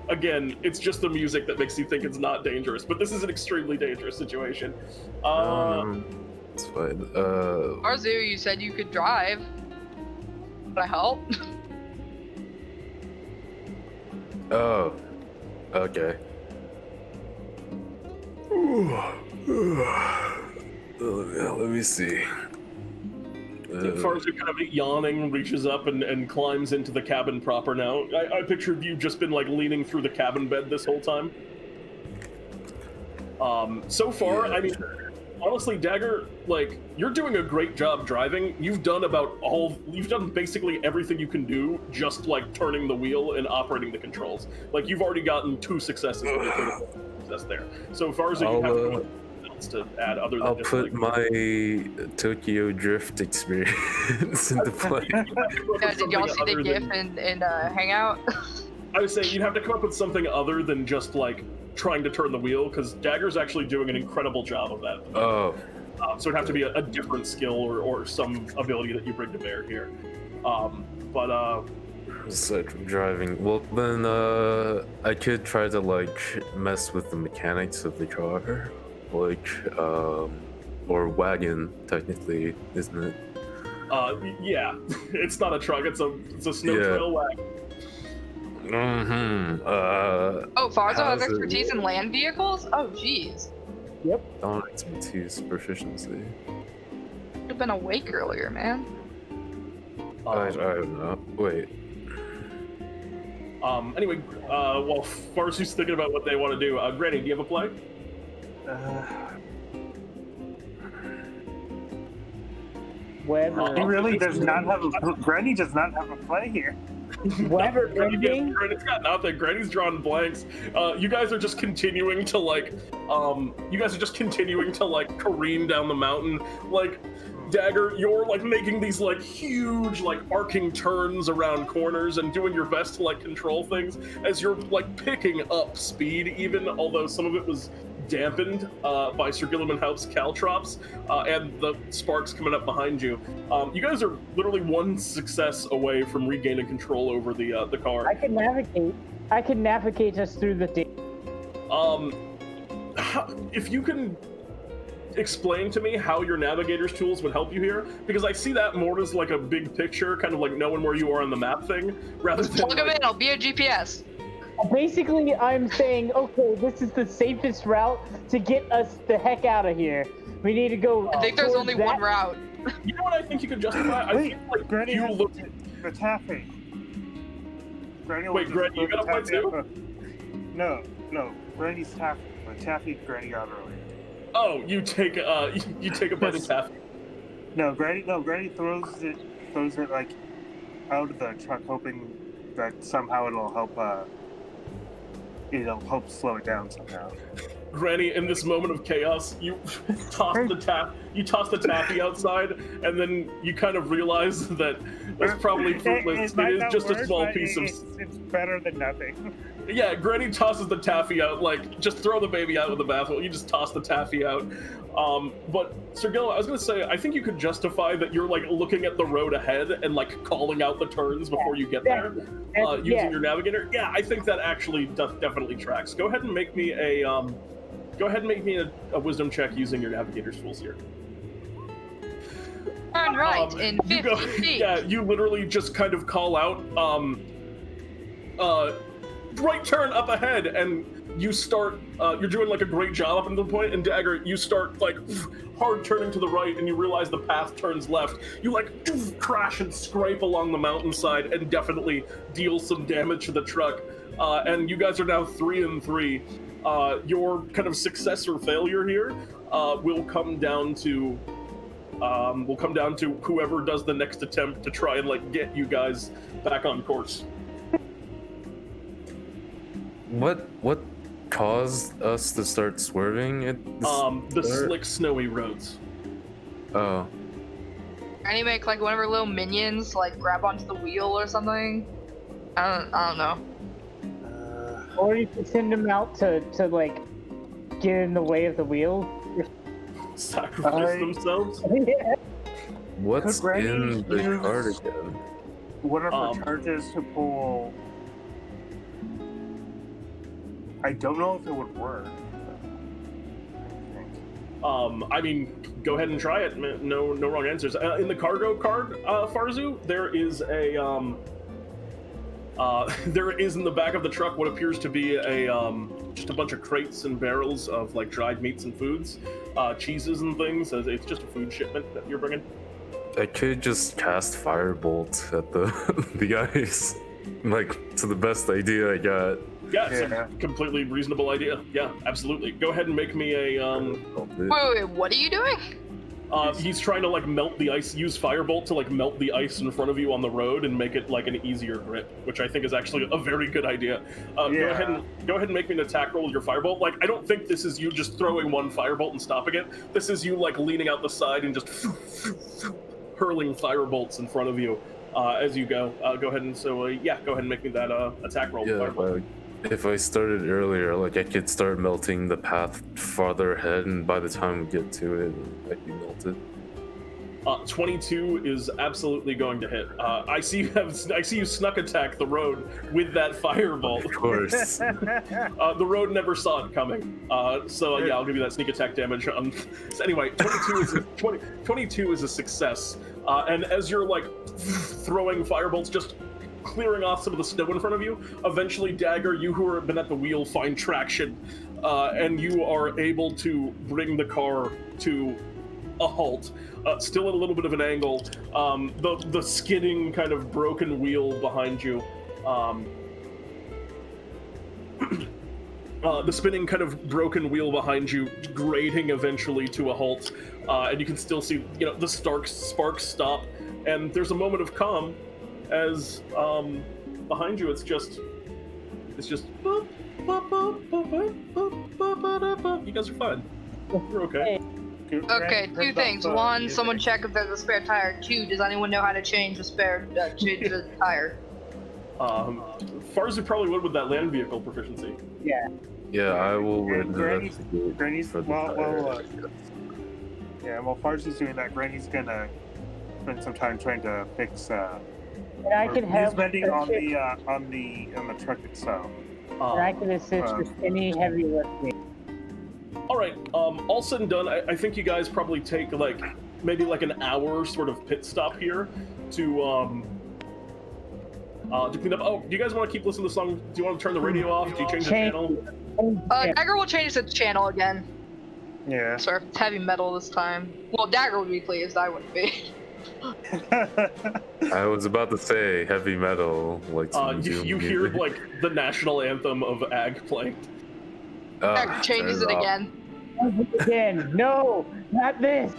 Again, it's just the music that makes you think it's not dangerous, but this is an extremely dangerous situation. It's fine. Farzu, you said you could drive. Would I help? Oh, okay. Let me see. Farzu kind of yawning, reaches up and climbs into the cabin proper now. I pictured you just been like leaning through the cabin bed this whole time. So far, I mean, honestly, Dagger, like, you're doing a great job driving. You've done basically everything you can do, just like turning the wheel and operating the controls. Like, you've already gotten 2 successes with your success there. So Farzu, you have nothing else to add other than I'll put my Tokyo Drift experience into play. Did y'all see the GIF and Hangout? I was saying you'd have to come up with something other than just like trying to turn the wheel, because Dagger's actually doing an incredible job of that. So it'd have to be a different skill or some ability that you bring to bear here. Aside from driving, well then I could try to like mess with the mechanics of the car, like or wagon technically, isn't it? Yeah, it's not a truck; it's a snow trail wagon. Oh, Farzu has expertise in land vehicles? Oh, jeez. Yep. Don't expertise proficiency. Should have been awake earlier, man. I don't know. Wait. Anyway, while Farzu's thinking about what they want to do, Granny, do you have a play? Whatever. He really does not have a. Granny does not have a play here. Whatever, Granny's got nothing. Granny's drawing blanks. You guys are just continuing to careen down the mountain. Like, Dagger, you're like making these like huge like arcing turns around corners and doing your best to like control things as you're like picking up speed, even although some of it was dampened by Sir Gillem and Haupt's caltrops and the sparks coming up behind you. You guys are literally 1 success away from regaining control over the car. I can navigate us through the day. If you can explain to me how your navigator's tools would help you here, because I see that more as like a big picture, kind of like knowing where you are on the map thing, rather than plug them in. I'll be a GPS. Basically, I'm saying, okay, this is the safest route to get us the heck out of here. We need to go. I think there's only one route. You know what I think you could justify? Wait, I think like Granny you has look. the taffy. Wait, Granny, you got a play too? No, Granny's taffy. The taffy Granny got earlier. Oh, you take a bite of taffy. No, Granny throws it like out of the truck, hoping that somehow it'll help slow it down somehow. Granny, in this moment of chaos, you toss the taffy outside, and then you kind of realize that it's probably fruitless. It is just a small piece of. It's better than nothing. Yeah, Granny tosses the taffy out, like, just throw the baby out with the bathwater. You just toss the taffy out. But, Sir Gillem, I was going to say, I think you could justify that you're, like, looking at the road ahead and, like, calling out the turns before you get there, using your navigator. Yeah, I think that actually definitely tracks. Go ahead and make me a wisdom check using your navigator's tools here. All Turn right in 50 feet. Yeah, you literally just kind of call out, right turn up ahead, and you start, you're doing like a great job up until the point, and Dagger, you start like hard turning to the right, and you realize the path turns left. You like crash and scrape along the mountainside and definitely deal some damage to the truck. And you guys are now 3 and 3. Your kind of success or failure here will come down to whoever does the next attempt to try and like get you guys back on course. What caused us to start swerving at the slick, snowy roads. Oh. Can you make like one of our little minions like grab onto the wheel or something? I don't know. Or you could send them out to like get in the way of the wheel. Sacrifice themselves? Yeah. What's Could in the Granny cart use again? One of her charges to pull. I don't know if it would work. I mean, go ahead and try it. No wrong answers. In the cargo card, Farzu, there is a there is in the back of the truck what appears to be a just a bunch of crates and barrels of like dried meats and foods, cheeses and things. It's just a food shipment that you're bringing. I could just cast firebolt at the guys, like to the best idea I got. Yeah, it's a completely reasonable idea. Yeah, absolutely. Go ahead and make me a Wait, what are you doing? He's trying to like melt the ice. Use firebolt to like melt the ice in front of you on the road and make it like an easier grip, which I think is actually a very good idea. Go ahead and make me an attack roll with your firebolt. Like, I don't think this is you just throwing one firebolt and stopping it. This is you like leaning out the side and just hurling firebolts in front of you as you go. Go ahead and go ahead and make me that attack roll. With firebolt. If I started earlier, like I could start melting the path farther ahead, and by the time we get to it, I'd be melted. 22 is absolutely going to hit. I see you snuck attack the road with that firebolt. Of course. The road never saw it coming. So yeah, I'll give you that sneak attack damage. So anyway, 22 is a success. And as you're like throwing firebolts, just clearing off some of the snow in front of you, eventually, Dagger, you who have been at the wheel find traction, and you are able to bring the car to a halt, still at a little bit of an angle. The skidding kind of broken wheel behind you, the spinning kind of broken wheel behind you, grating eventually to a halt, and you can still see, the sparks stop, and there's a moment of calm as behind you it's just boop, boop, boop, boop, boop, boop, boop, boop. You guys are fine. You're okay. Okay, two things. One, someone check if there's a spare tire. Two, does anyone know how to change the tire? Farzu probably would with that land vehicle proficiency. Yeah, I will. Granny's while Farzu's doing that, Granny's gonna spend some time trying to fix. And I can help. Bending on the truck itself. And I can assist with any heavy lifting. All right. All said and done, I think you guys probably take maybe an hour sort of pit stop here to clean up. Oh, do you guys want to keep listening to the song? Do you want to turn the radio off? Do you change the channel? Dagger will change the channel again. Yeah. Sorry, it's heavy metal this time. Well, Dagger would be pleased. I wouldn't be. I was about to say heavy metal, you hear the national anthem of Ag playing. Dagger changes it again. Again, no, not this.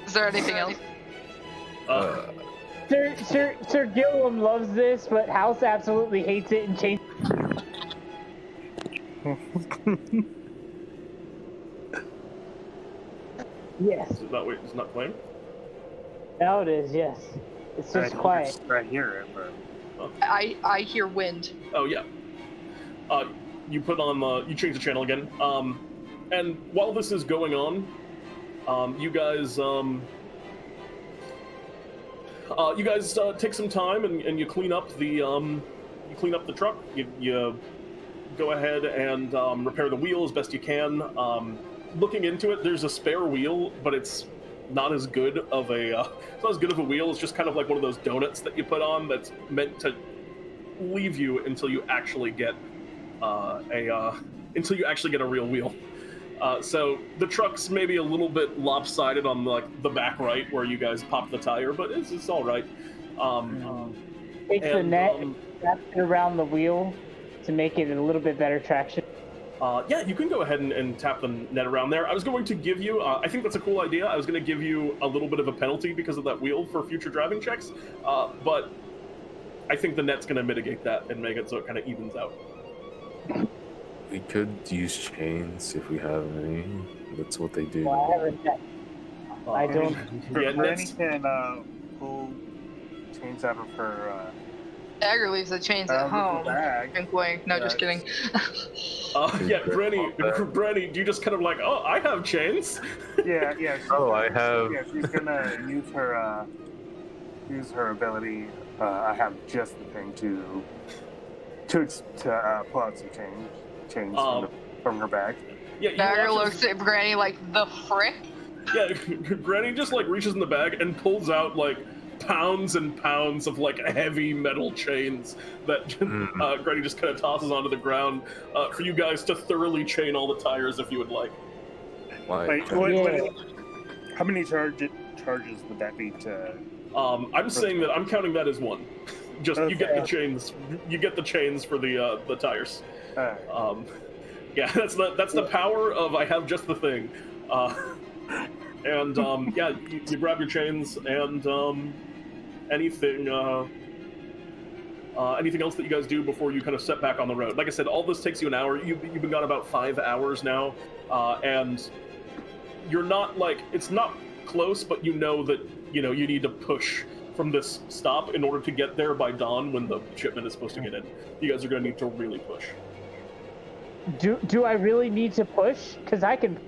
Is there anything else? Sir Gillem loves this, but House absolutely hates it and changes. Yes. Is it not playing? Now it is, yes. It's just quiet. I hear it, but... I hear wind. Oh, yeah. You put on you change the channel again. And while this is going on, you guys take some time and you clean up the truck. You go ahead and repair the wheel as best you can. Looking into it, there's a spare wheel, but it's not as good of a it's not as good of a wheel. It's just kind of like one of those donuts that you put on that's meant to leave you until you actually get until you actually get a real wheel. So the truck's maybe a little bit lopsided on the back right where you guys popped the tire, but it's all right. Take the net and wrap it around the wheel to make it a little bit better traction. Yeah, you can go ahead and tap the net around there. I was going to give you, I think that's a cool idea. I was going to give you a little bit of a penalty because of that wheel for future driving checks, but I think the net's going to mitigate that and make it so it kind of evens out. We could use chains if we have any. That's what they do. Well, I have a net. I don't. Yeah, Granny nets. can pull chains out of her Dagger leaves the chains at home. bag. Wink, wink. No, just kidding. Yeah, Granny, do you just kind of like, oh, I have chains? Yeah. I have. Yeah, she's gonna use her ability. I have just the thing to pull out some chains from her bag. Yeah, you Dagger watch looks at Granny like, the frick? Yeah, Granny just like reaches in the bag and pulls out like pounds and pounds of like heavy metal chains that Granny just kind of tosses onto the ground for you guys to thoroughly chain all the tires if you would like. Wait, how many charges would that be to? I'm saying that I'm counting that as one. Just Okay. you get the chains. You get the chains for the tires. Yeah, that's the power of I have just the thing. And yeah, you grab your chains and anything else that you guys do before you kind of set back on the road. Like I said, all this takes you an hour. You've been gone about 5 hours now, and you're not like it's not close, but you know that you need to push from this stop in order to get there by dawn when the shipment is supposed to get in. You guys are going to need to really push. Do I really need to push? Because I can.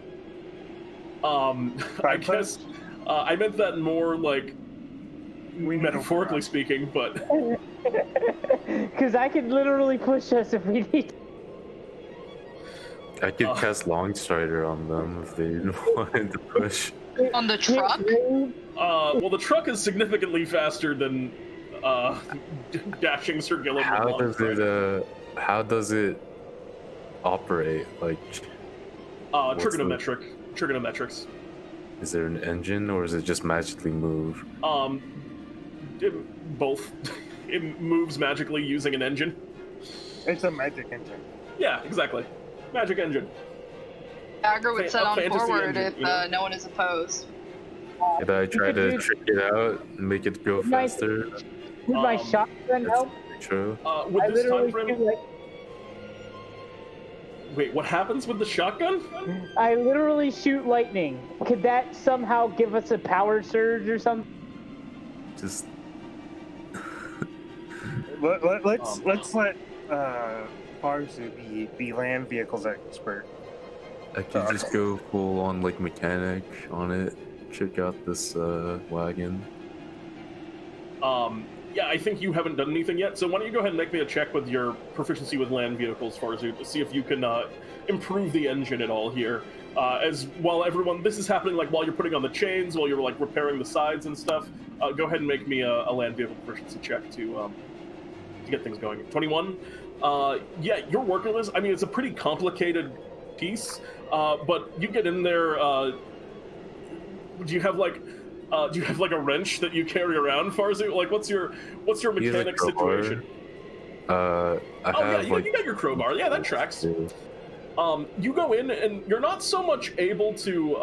I guess I meant that more like metaphorically speaking, but Because I can literally push us if we need. I could cast Long Strider on them if they wanted to push. On the truck? well, the truck is significantly faster than dashing Sir Gillem. How does it operate? Like, trigonometrics. Is there an engine or is it just magically move? Both. It moves magically using an engine. It's a magic engine. Yeah, exactly. Magic engine. Dagger would set on fantasy forward engine, if no one is opposed. Did I try to trick it out and make it go faster? Would my shotgun help? True. With I this time literally frame. shoot like. Wait, what happens with the shotgun? I literally shoot lightning. Could that somehow give us a power surge or something? Just Let's let Farzu be land vehicles expert. I could just go full on like mechanic on it. Check out this wagon. Yeah, I think you haven't done anything yet, so why don't you go ahead and make me a check with your proficiency with land vehicles, Farzu, to see if you can improve the engine at all here. As while this is happening, like while you're putting on the chains, while you're like repairing the sides and stuff. Go ahead and make me a land vehicle proficiency check to get things going. 21. Yeah, you're working with this. I mean, it's a pretty complicated piece, but you get in there. Do you have like a wrench that you carry around, Farzu? Like, what's your mechanic situation? I have you got your crowbar. Yeah, that tracks. You go in and you're not so much able to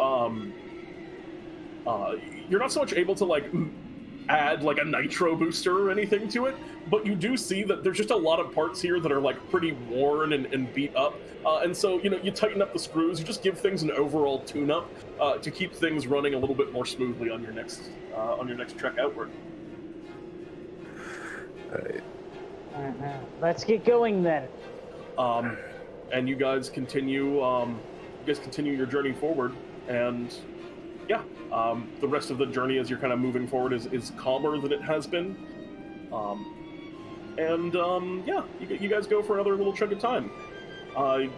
like add like a nitro booster or anything to it, but you do see that there's just a lot of parts here that are like pretty worn and beat up, and so you tighten up the screws. You just give things an overall tune-up to keep things running a little bit more smoothly on your next trek outward. Let's get going then. And you guys continue your journey forward, and yeah, the rest of the journey as you're kind of moving forward is calmer than it has been. Yeah, you guys go for another little chunk of time.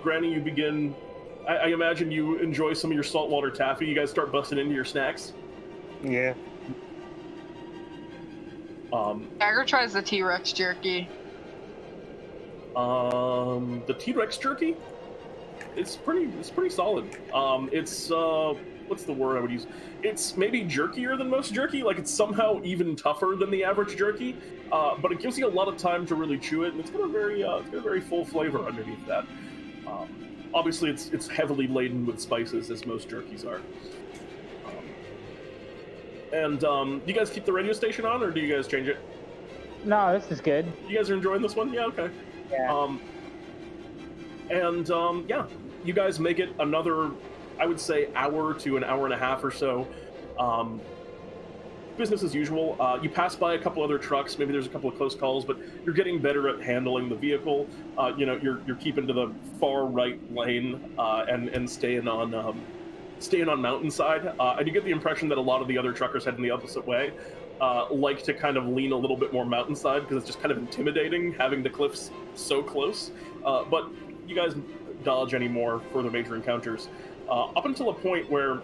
Granny, you begin. I imagine you enjoy some of your saltwater taffy. You guys start busting into your snacks. Yeah. Dagger tries the T-Rex jerky. The T-Rex jerky? It's pretty solid. It's what's the word I would use? It's maybe jerkier than most jerky. Like it's somehow even tougher than the average jerky, but it gives you a lot of time to really chew it, and it's got a very full flavor underneath that. Obviously, it's heavily laden with spices, as most jerkies are. Do you guys keep the radio station on, or do you guys change it? No, this is good. You guys are enjoying this one? Yeah, okay. Yeah. Yeah, you guys make it another, I would say, hour to an hour and a half or so. Business as usual. You pass by a couple other trucks. Maybe there's a couple of close calls, but you're getting better at handling the vehicle. You're keeping to the far right lane and staying on mountainside. And you get the impression that a lot of the other truckers heading the opposite way like to kind of lean a little bit more mountainside because it's just kind of intimidating having the cliffs so close. But you guys dodge any more further major encounters up until a point where,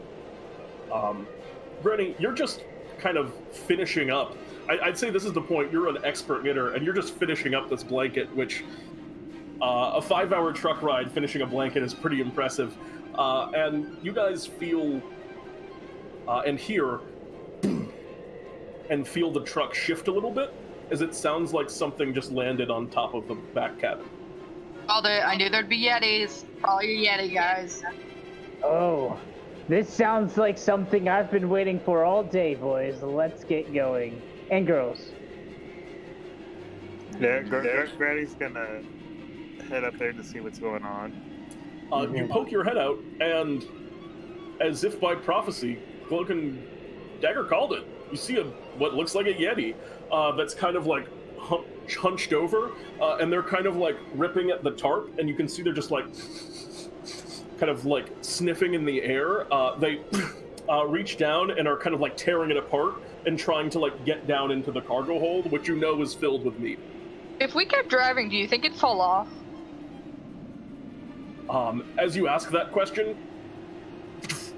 Granny, you're just kind of finishing up. I'd say this is the point. You're an expert knitter, and you're just finishing up this blanket, which a 5-hour truck ride finishing a blanket is pretty impressive. And you guys feel and hear and feel the truck shift a little bit, as it sounds like something just landed on top of the back cabin. Called it. I knew there'd be Yetis. Follow your Yeti, guys. Oh, this sounds like something I've been waiting for all day, boys. Let's get going. And girls. Yeah, Granny's gonna head up there to see what's going on. You poke your head out, and as if by prophecy, Cloaking Dagger called it. You see what looks like a Yeti that's kind of like hunched over, and they're kind of like ripping at the tarp, and you can see they're just like kind of like sniffing in the air. They reach down and are kind of like tearing it apart and trying to like get down into the cargo hold, which you know is filled with meat. If we kept driving, do you think it'd fall off? As you ask that question,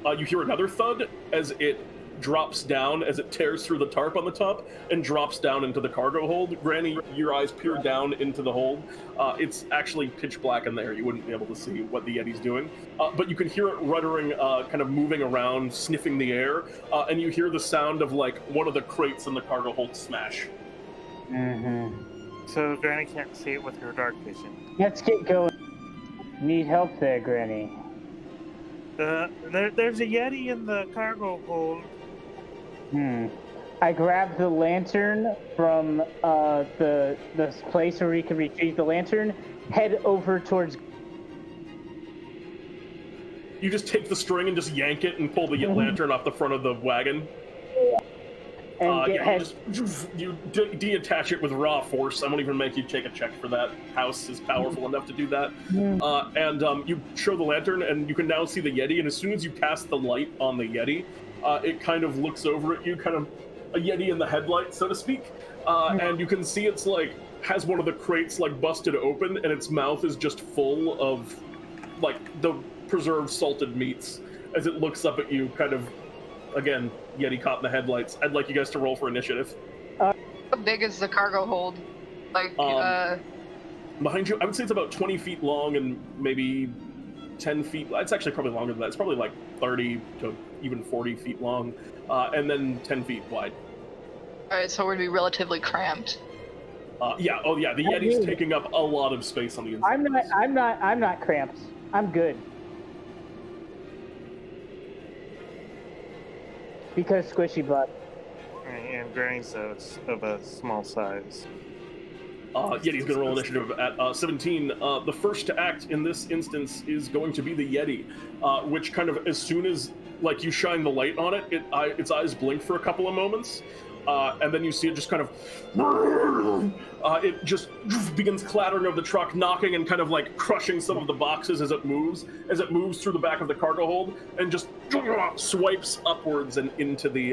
you hear another thud as it drops down, as it tears through the tarp on the top and drops down into the cargo hold. Granny, your eyes peer down into the hold. It's actually pitch black in there. You wouldn't be able to see what the Yeti's doing. But you can hear it ruddering, kind of moving around, sniffing the air, and you hear the sound of like one of the crates in the cargo hold smash. So Granny can't see it with her dark vision. Let's get going. Need help there, Granny. There's a Yeti in the cargo hold. I grabbed the lantern from the place where we can retrieve the lantern, head over towards... You just take the string and just yank it and pull the lantern off the front of the wagon. And you detach it with raw force. I won't even make you take a check for that. House is powerful enough to do that. You show the lantern, and you can now see the Yeti, and as soon as you cast the light on the Yeti, it kind of looks over at you, kind of a Yeti in the headlight, so to speak. And you can see it's like, has one of the crates like busted open, and its mouth is just full of like the preserved salted meats as it looks up at you, kind of, again, Yeti caught in the headlights. I'd like you guys to roll for initiative. How big is the cargo hold? Like, behind you, I would say it's about 20 feet long and maybe 10 feet. It's actually probably longer than that. It's probably like 30 to even 40 feet long, and then 10 feet wide. Alright, so we're gonna be relatively cramped. Yeah. Oh, yeah. The Yeti's taking up a lot of space on the inside. I'm not cramped. I'm good. Because squishy butt. And Granny's of a small size. Yeti's going to roll initiative at 17. The first to act in this instance is going to be the Yeti, which kind of, as soon as like you shine the light on it, its eyes blink for a couple of moments, and then you see it just kind of, it just begins clattering over the truck, knocking and kind of like crushing some of the boxes as it moves through the back of the cargo hold, and just swipes upwards and into the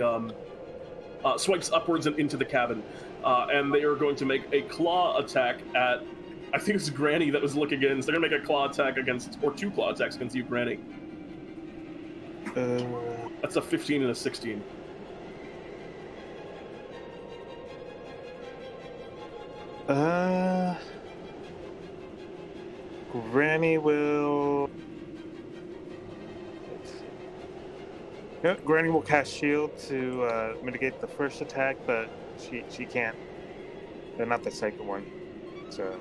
cabin. And they are going to make a claw attack at, I think it's Granny that was looking in, so they're going to make a claw attack against, or 2 claw attacks against you, Granny. That's a 15 and a 16. Granny will. No, Granny will cast shield to mitigate the first attack, but she can't. Not the second one. So.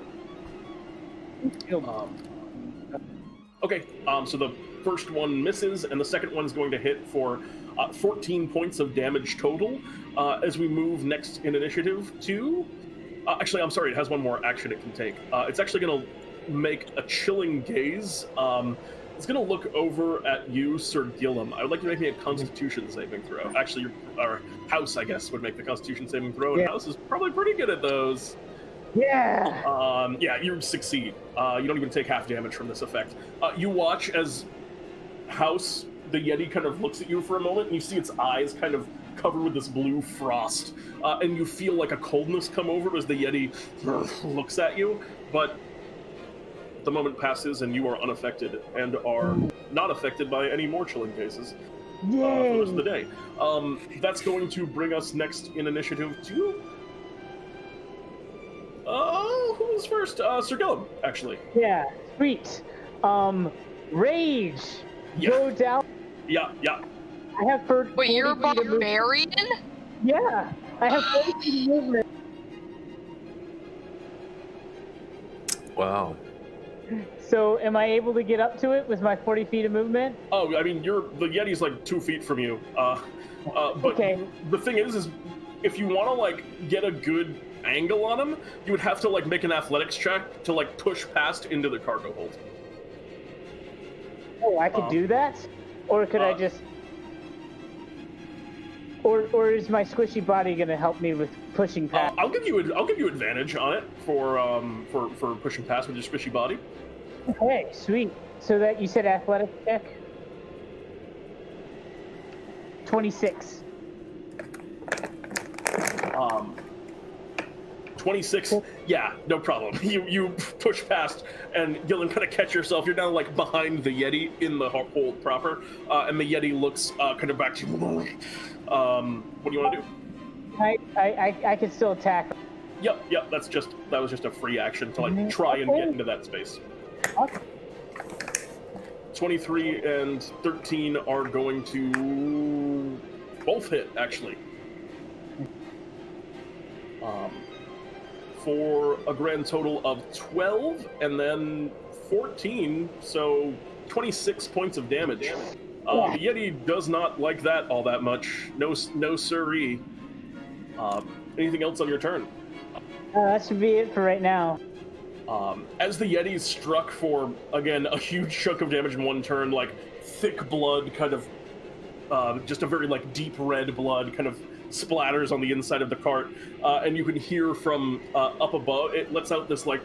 Okay, so the first one misses, and the second one's going to hit for 14 points of damage total. As we move next in initiative to... actually, I'm sorry, it has one more action it can take. It's actually going to make a chilling gaze. It's going to look over at you, Sir Gillem. I would like you to make me a Constitution saving throw. Actually, our House, I guess, would make the Constitution saving throw, and House is probably pretty good at those. Yeah. Yeah, you succeed. You don't even take half damage from this effect. You watch as House, the Yeti, kind of looks at you for a moment, and you see its eyes kind of covered with this blue frost, and you feel like a coldness come over as the Yeti looks at you, but the moment passes and you are unaffected and are not affected by any more chilling cases for the rest of the day. That's going to bring us next in initiative to... who's first? Sir Gillem, actually. Yeah, sweet. Rage. Yeah. Go down. Yeah. I have 40 Wait, you're a feet of movement. barbarian? Yeah, I have 40 feet of movement. Wow. So, am I able to get up to it with my 40 feet of movement? Oh, I mean, the Yeti's like 2 feet from you. But Okay. the thing is if you want to like get a good angle on him, you would have to like make an athletics check to like push past into the cargo hold. Oh, I could do that? Or could I just... Or is my squishy body going to help me with pushing past? I'll give you advantage on it for pushing past with your squishy body. Okay, sweet. So that you said athletic check? 26. 26. Yeah, no problem. You push past, and Gillem kind of catch yourself. You're now like behind the Yeti in the hold proper, and the Yeti looks kind of back to you. What do you want to do? I can still attack. Yep. That was just a free action to like try and get into that space. Okay. 23 and 13 are going to both hit, actually. For a grand total of 12 and then 14, so 26 points of damage. The Yeti does not like that all that much. No siree. Anything else on your turn? That should be it for right now. As the Yeti struck for, again, a huge chunk of damage in one turn, like thick blood, kind of just a very like deep red blood kind of splatters on the inside of the cart, and you can hear from up above, it lets out this like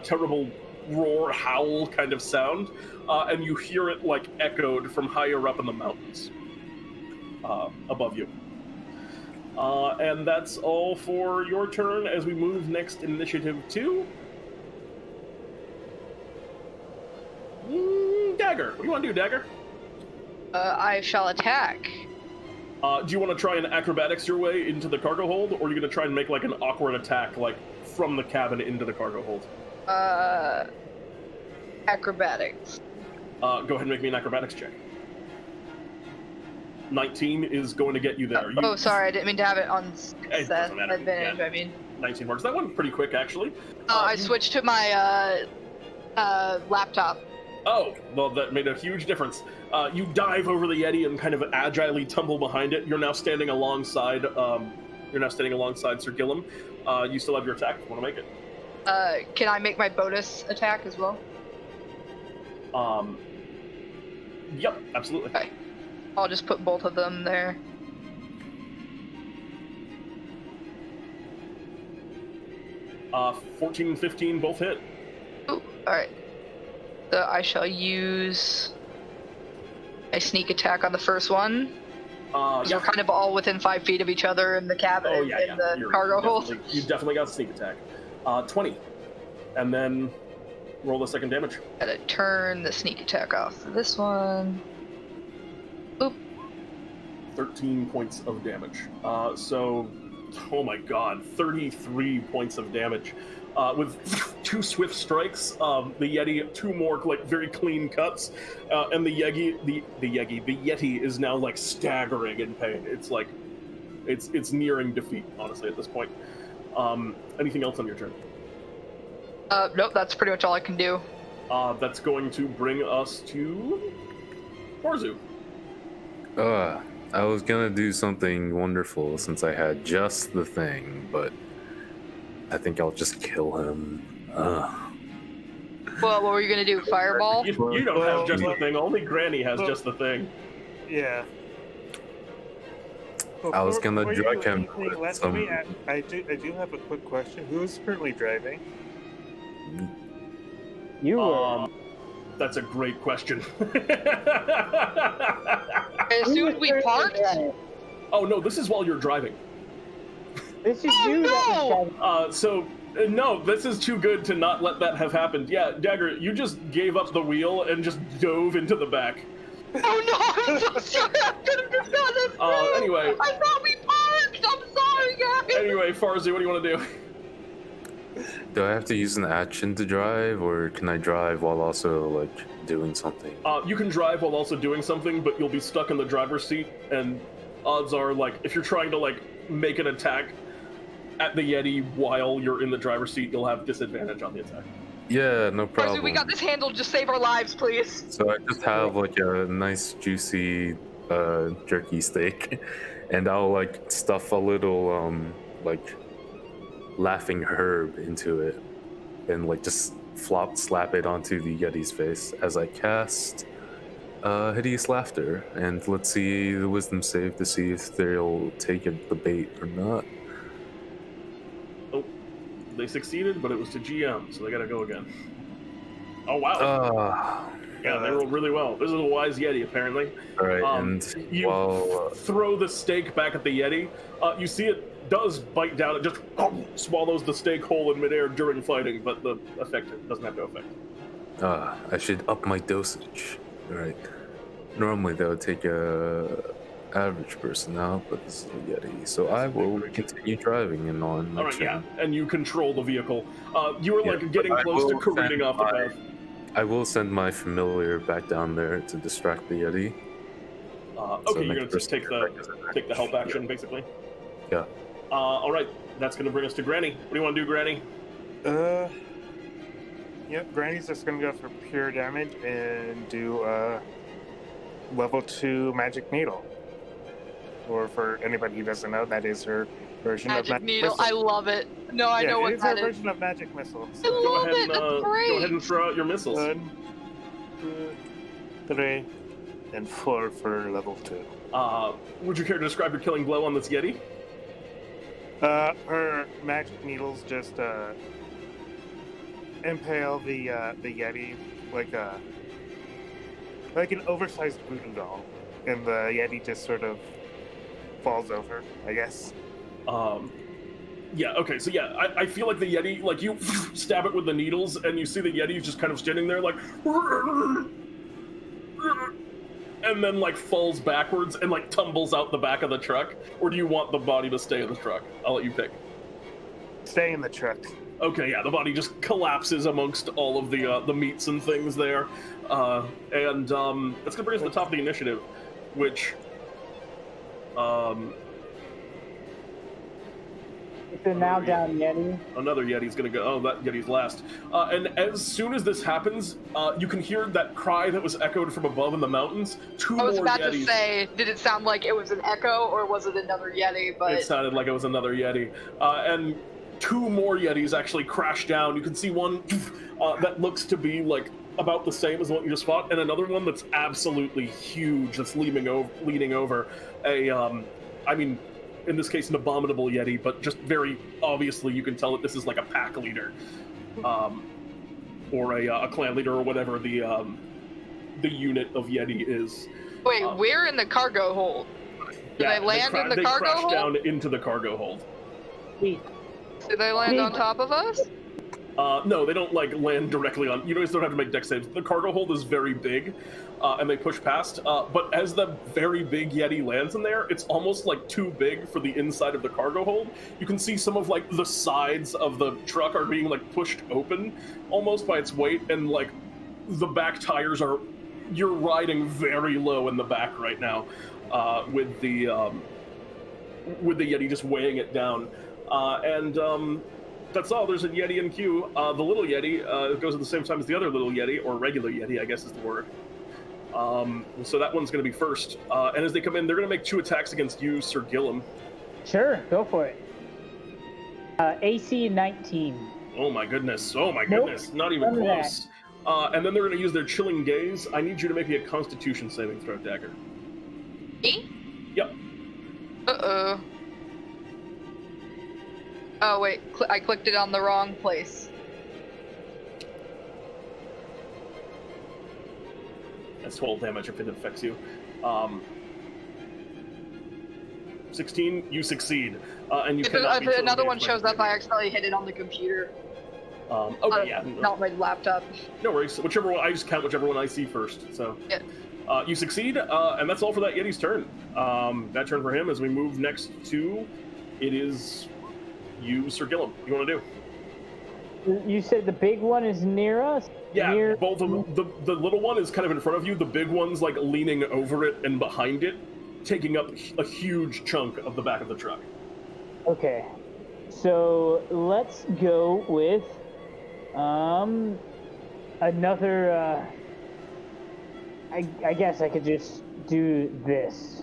terrible roar, howl kind of sound, and you hear it like echoed from higher up in the mountains above you. And that's all for your turn as we move next in initiative 2. Dagger. What do you want to do, Dagger? I shall attack. Do you want to try and acrobatics your way into the cargo hold, or are you going to try and make like an awkward attack like from the cabin into the cargo hold? Acrobatics. Go ahead and make me an acrobatics check. 19 is going to get you there. Oh, sorry, I didn't mean to have it on It doesn't matter. advantage, Yeah. I mean. 19 works. That one pretty quick, actually. I switched to my laptop. Oh, well, that made a huge difference. You dive over the Yeti and kind of agilely tumble behind it. You're now standing alongside Sir Gillem. You still have your attack if you want to make it. Can I make my bonus attack as well? Yep, absolutely. Okay. I'll just put both of them there. Uh, 14 and 15 both hit. Ooh, alright. So I shall use a sneak attack on the first one. Yeah. We're kind of all within 5 feet of each other in the cabin, Oh, yeah, in the cargo hold. You definitely got the sneak attack. 20. And then roll the second damage. Gotta turn the sneak attack off for this one. Oop. 13 points of damage. So oh my god, 33 points of damage. With 2 swift strikes, the Yeti, 2 more like very clean cuts, and the Yeti is now like staggering in pain. It's like, it's nearing defeat, honestly, at this point. Anything else on your turn? Nope, that's pretty much all I can do. That's going to bring us to Farzu. I was gonna do something wonderful since I had just the thing, but I think I'll just kill him. Well, what were you gonna do? Fireball? You don't have just the thing. Only Granny has just the thing. Yeah. I was gonna drag him. I do have a quick question. Who's currently driving? You were. That's a great question. As soon as we parked? Oh no, this is while you're driving. This is you that was driving. No, this is too good to not let that have happened. Yeah, Dagger, you just gave up the wheel and just dove into the back. Oh no, I'm so sorry. I could have just done this. Anyway. I thought we parked. I'm sorry, guys. Anyway, Farzu, what do you want to do? Do I have to use an action to drive, or can I drive while also like doing something? You can drive while also doing something, but you'll be stuck in the driver's seat, and odds are, like, if you're trying to like make an attack at the Yeti while you're in the driver's seat, you'll have disadvantage on the attack. Yeah, no problem. Farzu, we got this handled. Just save our lives, please. So I just have like a nice juicy jerky steak, and I'll like stuff a little like laughing herb into it, and like just slap it onto the Yeti's face as I cast hideous laughter, and let's see the wisdom save to see if they'll take the bait or not. Oh, they succeeded, but it was to GM, so they gotta go again. Oh wow! Yeah, they rolled really well. This is a wise Yeti, apparently. All right, and you throw the steak back at the Yeti. You see it does bite down. It just swallows the steak whole in midair during fighting, but the effect doesn't have no effect. I should up my dosage. All right. Normally that would take a average person out, but this is a Yeti, so I will continue driving and on. All right, yeah, and you control the vehicle. You were like getting close to careening off the path. I will send my familiar back down there to distract the Yeti. Okay, you're gonna just take the help action, basically. Yeah. All right, that's gonna bring us to Granny. What do you want to do, Granny? Yep, Granny's just gonna go for pure damage and do level 2 magic needle. Or for anybody who doesn't know, that is her version of magic needle. missile. I love it. No, I know what that is. It's her version of magic missile. I love it. That's great. Go ahead and throw out your missiles. 1, 2, 3, and 4 for level 2. Would you care to describe your killing blow on this Yeti? Her magic needles just impale the Yeti like an oversized voodoo doll, and the Yeti just sort of falls over, I guess. Yeah, okay, so yeah, I feel like the Yeti, like, you stab it with the needles, and you see the Yeti just kind of standing there, like, and then, like, falls backwards and, like, tumbles out the back of the truck? Or do you want the body to stay in the truck? I'll let you pick. Stay in the truck. Okay, yeah, the body just collapses amongst all of the meats and things there. And that's gonna bring us to the top of the initiative, which, So now down Yeti. Another Yeti's gonna go. Oh, that Yeti's last. And as soon as this happens, you can hear that cry that was echoed from above in the mountains. I was about to say, did it sound like it was an echo, or was it another Yeti? But it sounded like it was another Yeti. And 2 more Yetis actually crash down. You can see one that looks to be like about the same as the one you just fought, and another one that's absolutely huge, that's leaning over I mean, in this case, an abominable Yeti, but just very obviously you can tell that this is like a pack leader, or a clan leader, or whatever the unit of Yeti is. Wait, we're in the cargo hold. Did they land in the cargo hold? They crash down into the cargo hold. Did they land on top of us? No, they don't like land directly on. You guys don't have to make deck saves. The cargo hold is very big, and they push past. But as the very big Yeti lands in there, it's almost like too big for the inside of the cargo hold. You can see some of like the sides of the truck are being like pushed open, almost by its weight, and like the back tires are. You're riding very low in the back right now, with the Yeti just weighing it down, and. That's all. There's a Yeti in queue. The little Yeti goes at the same time as the other little Yeti, or regular Yeti, I guess is the word. So that one's going to be first. And as they come in, they're going to make 2 attacks against you, Sir Gillem. Sure, go for it. AC 19. Oh my goodness. Oh my goodness. Nope. Not even close. And then they're going to use their Chilling Gaze. I need you to make me a Constitution saving throw, Dagger. Me? Yep. Uh-oh. Oh, wait. I clicked it on the wrong place. That's 12 damage if it affects you. 16, you succeed. And you cannot if another one shows up, I accidentally hit it on the computer. Okay, yeah. Not my laptop. No worries. Whichever one, I just count whichever one I see first, so. Yeah. You succeed, and that's all for that Yeti's turn. That turn for him as we move next to, it is... You, Sir Gillem. What do you want to do? You said the big one is near us? Yeah, both of them. The little one is kind of in front of you. The big one's like leaning over it and behind it, taking up a huge chunk of the back of the truck. Okay. So let's go with another I guess I could just do this.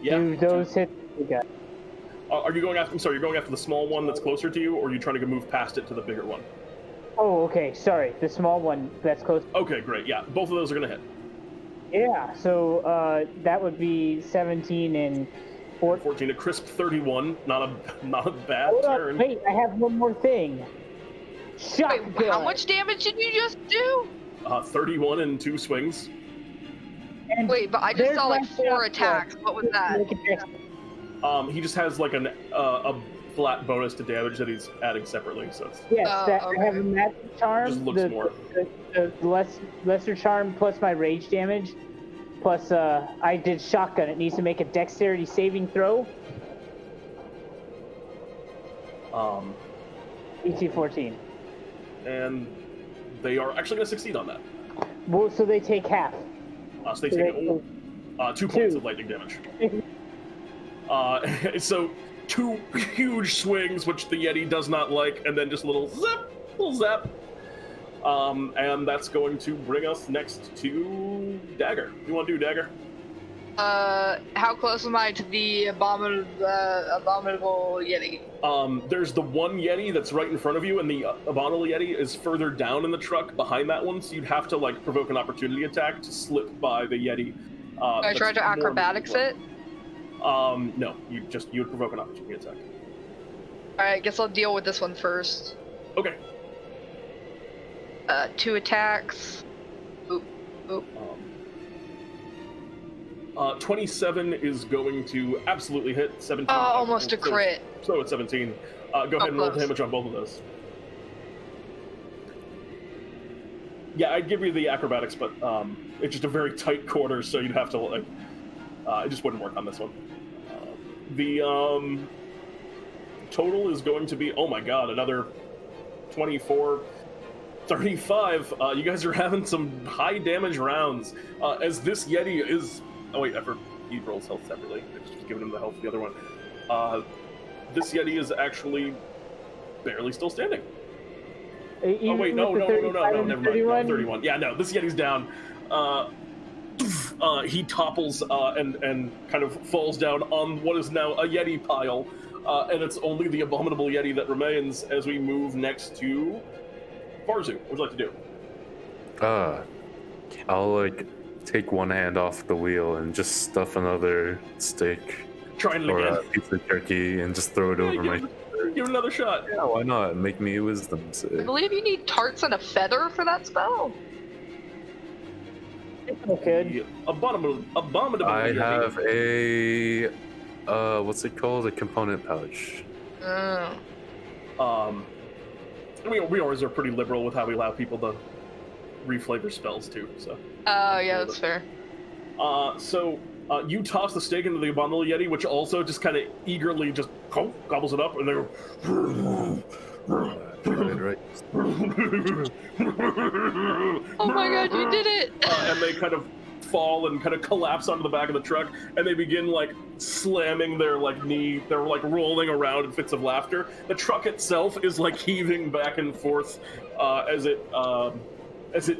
Yeah. Do those hit? Okay. Are you going after? I'm sorry. You're going after the small one that's closer to you, or are you trying to move past it to the bigger one? Oh, okay. Sorry, the small one that's close. Okay, great. Yeah, both of those are gonna hit. Yeah. So that would be 17 and 14. A crisp 31. Not a bad turn. Wait, I have one more thing. Shotgun. Wait, how much damage did you just do? 31 in 2 swings. And wait, but I just saw like 4 shotgun. attacks. What was that? He just has like a flat bonus to damage that he's adding separately. So it's Yes, okay. I have a magic charm. Just looks more. The lesser charm plus my rage damage. Plus, I did shotgun. It needs to make a dexterity saving throw. ET 14. And they are actually going to succeed on that. Well, so they take half. So they take 2 points of lightning damage. So 2 huge swings, which the Yeti does not like, and then just a little zap. And that's going to bring us next to Dagger. What do you want to do, Dagger? How close am I to the abominable Yeti? There's the one Yeti that's right in front of you, and the abominable Yeti is further down in the truck behind that one, so you'd have to like provoke an opportunity attack to slip by the Yeti. I try to acrobatics it? No, you would provoke an opportunity attack. Alright, I guess I'll deal with this one first. Okay. 2 attacks. Oop. 27 is going to absolutely hit. 17. Oh, almost a crit. So it's 17. Go ahead and roll close. damage on both of those. Yeah, I'd give you the acrobatics, but it's just a very tight quarter, so you'd have to like. It just wouldn't work on this one. The total is going to be, oh my god, another 24, 35. You guys are having some high damage rounds. As this Yeti is, oh wait, he rolls health separately. I just giving him the health of the other one. This Yeti is actually barely still standing. Oh wait, no, never mind. No, 31. Yeah, no, this Yeti's down. He topples and kind of falls down on what is now a Yeti pile, and it's only the abominable Yeti that remains as we move next to Farzu. What would you like to do? I'll like take one hand off the wheel and just stuff another stick Trying it or again. a piece of turkey and just throw it over my shoulder. Give it another shot. Yeah, why not? Make me a wisdom I save. believe you need tarts and a feather for that spell. Okay. The abominable I Yeti. have a what's it called? A component pouch. We always are pretty liberal with how we allow people to reflavor spells too. So. Oh yeah, that's fair. So you toss the steak into the abominable yeti, which also just kind of eagerly just gobbles it up, and they go. Right. Oh my god, you did it! And they kind of fall and kind of collapse onto the back of the truck, and they begin like slamming their knee. They're like rolling around in fits of laughter. The truck itself is like heaving back and forth as it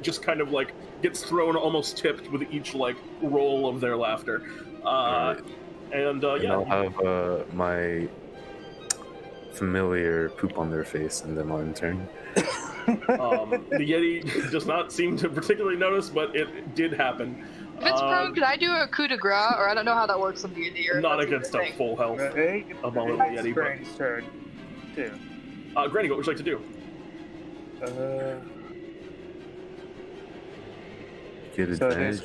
just kind of like gets thrown, almost tipped with each like roll of their laughter. And I'll have my familiar poop on their face, and then I'll in turn. The Yeti does not seem to particularly notice, but it did happen. If it's prone, can I do a coup de grace? Or I don't know how that works in D&D. Not against a full health abominable Yeti. Granny's turn, too. Granny, what would you like to do? Get advantage.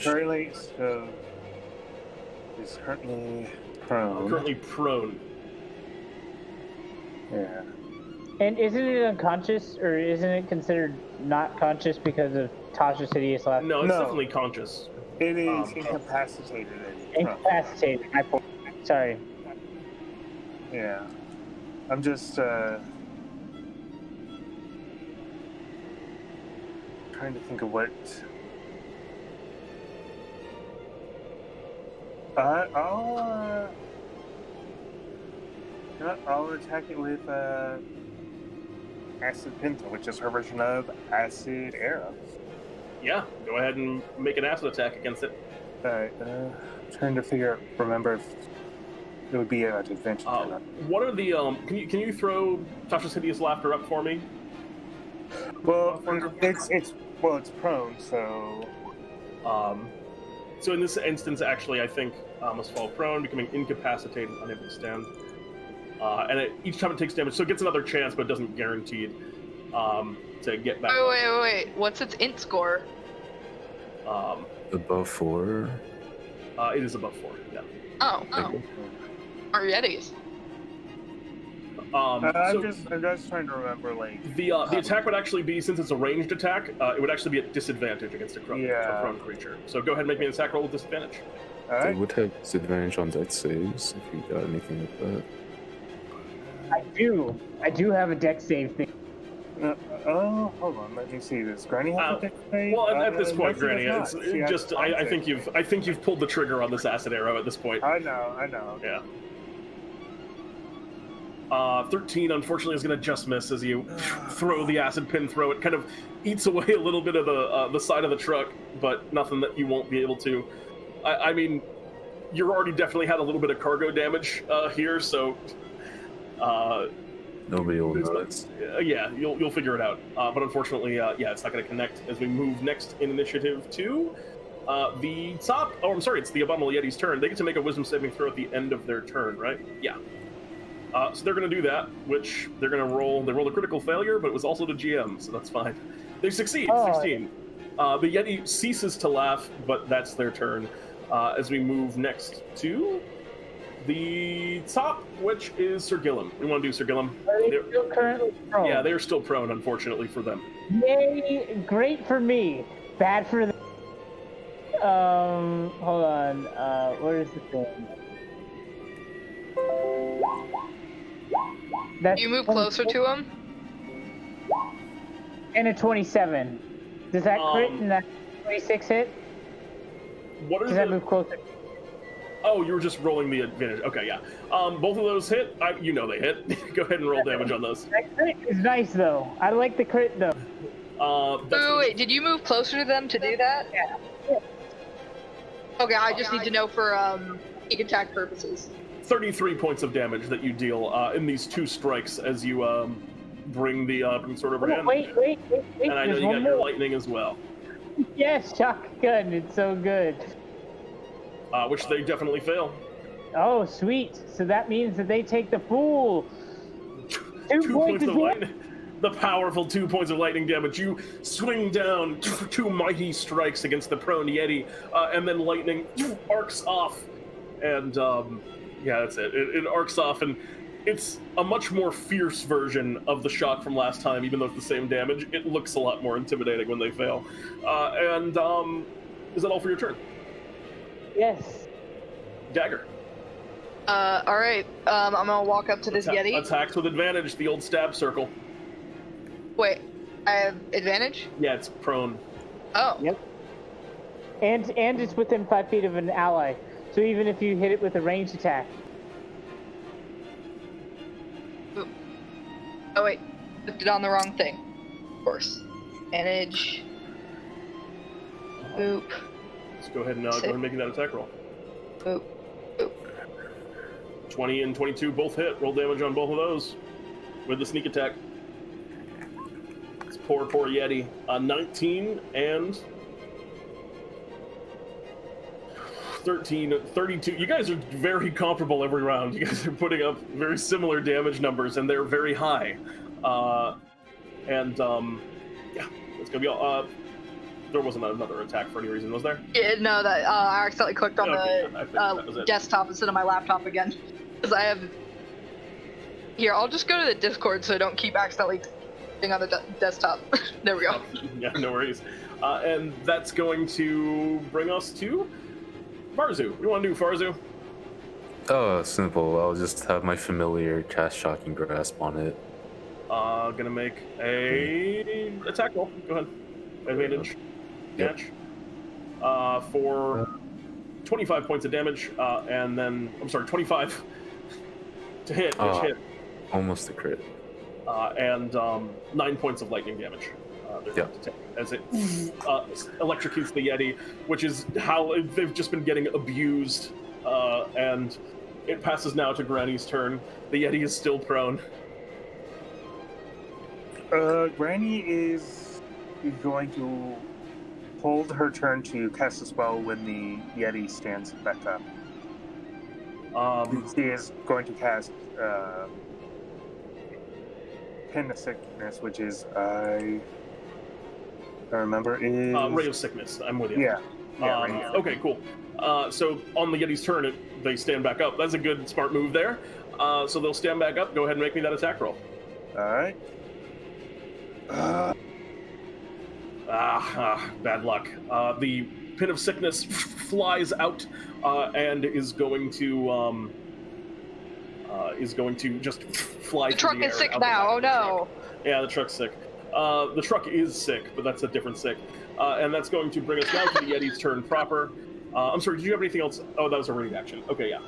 He's currently prone. Currently prone. Yeah. And isn't it unconscious, or isn't it considered not conscious because of Tasha's hideous laugh? No, it's definitely conscious. It is incapacitated. Incapacitated. Sorry. Yeah. I'm just trying to think of what. I'll attack it with Acid Pinta, which is her version of Acid Arrow. Yeah, go ahead and make an acid attack against it. Alright, trying to remember if it would be at advantage or not. What are the can you throw Tasha's Hideous Laughter up for me? Well, it's prone, so so in this instance, actually, I think must fall prone, becoming incapacitated, unable to stand. And each time it takes damage, so it gets another chance, but it doesn't guarantee it to get back. Wait. What's its int score? Above 4. It is above 4. Yeah. Oh. Or Yetis. I'm just trying to remember, like... The attack would actually be, since it's a ranged attack, it would actually be at disadvantage against a prone creature. So go ahead and make me an attack roll with disadvantage. Alright. They would have disadvantage on dex saves if you got anything like that. I do have a dex save thing. Hold on, let me see this. Granny has a dex save? Well, at this point, no, Granny, it's just I think you've pulled the trigger on this acid arrow at this point. I know. Yeah. 13, unfortunately, is going to just miss as you throw the acid pin throw. It kind of eats away a little bit of the side of the truck, but nothing that you won't be able to. I mean, you're already definitely had a little bit of cargo damage here, so... Nobody will notice. Yeah, you'll figure it out. But unfortunately, it's not going to connect as we move next in initiative to the top... Oh, I'm sorry, it's the Abominable Yeti's turn. They get to make a wisdom saving throw at the end of their turn, right? Yeah. So they're going to do that, which they're going to roll... They rolled a critical failure, but it was also to GM, so that's fine. They succeed, 16. The Yeti ceases to laugh, but that's their turn. As we move next to... the top, which is Sir Gillem. We want to do Sir Gillem. They're still currently prone. Yeah, they're still prone, unfortunately, for them. Yay! Great for me. Bad for them. Hold on. Where is the thing? That's You move closer to him? And a 27. Does that crit and that 26 hit? What are Does that move closer? Oh, you were just rolling the advantage. Okay, yeah. Both of those hit. You know they hit. Go ahead and roll damage on those. That crit is nice, though. I like the crit, though. Wait, did you move closer to them to do that? Yeah. Okay, I just need to know for sneak attack purposes. 33 points of damage that you deal in these two strikes as you bring the sword overhand. Wait. And I know you got your lightning as well. Yes, shotgun. It's so good. Which they definitely fail. Oh, sweet. So that means that they take the full 2 points of lightning. The powerful 2 points of lightning damage. You swing down two mighty strikes against the prone Yeti, and then lightning arcs off. And, that's it. It arcs off, and it's a much more fierce version of the shock from last time, even though it's the same damage. It looks a lot more intimidating when they fail. Is that all for your turn? Yes. Dagger. All right. I'm gonna walk up to this Yeti. Attacks with advantage, the old stab circle. Wait, I have advantage? Yeah, it's prone. Oh. Yep. And it's within 5 feet of an ally, so even if you hit it with a ranged attack. Ooh. Oh wait, put it on the wrong thing. Of course. Advantage. Boop. Let's go ahead and make that attack roll. Boop. Boop. 20 and 22 both hit. Roll damage on both of those with the sneak attack. It's poor Yeti. 19 and 13, 32. You guys are very comparable every round. You guys are putting up very similar damage numbers, and they're very high. Yeah, that's gonna be all. There wasn't another attack for any reason, was there? Yeah, no, that I accidentally clicked on the desktop instead of my laptop again. Because I have... Here, I'll just go to the Discord so I don't keep accidentally clicking on the desktop. There we go. Yeah, no worries. And that's going to bring us to Farzu. What do you want to do, Farzu? Oh, simple. I'll just have my familiar cast Shocking Grasp on it. Gonna make a attack roll. Go ahead. Advantage. Catch. For 25 points of damage, and then 25 to hit. Which hit. Almost a crit. And 9 points of lightning damage. As it electrocutes the Yeti, which is how they've just been getting abused. And it passes now to Granny's turn. The Yeti is still prone. Granny is going to hold her turn to cast a spell when the Yeti stands back up. She is going to cast Pin of Sickness, which is I remember is Ray of Sickness. I'm with you. Yeah. Okay, cool. So on the Yeti's turn, they stand back up. That's a good, smart move there. So they'll stand back up. Go ahead and make me that attack roll. All right. Bad luck. The Pin of Sickness flies out and is going to just fly. The truck is sick now. Oh no. Yeah, the truck's sick. The truck is sick, but that's a different sick. And that's going to bring us down to the Yeti's turn proper. I'm sorry, did you have anything else? Oh, that was a ready action. Okay, yeah.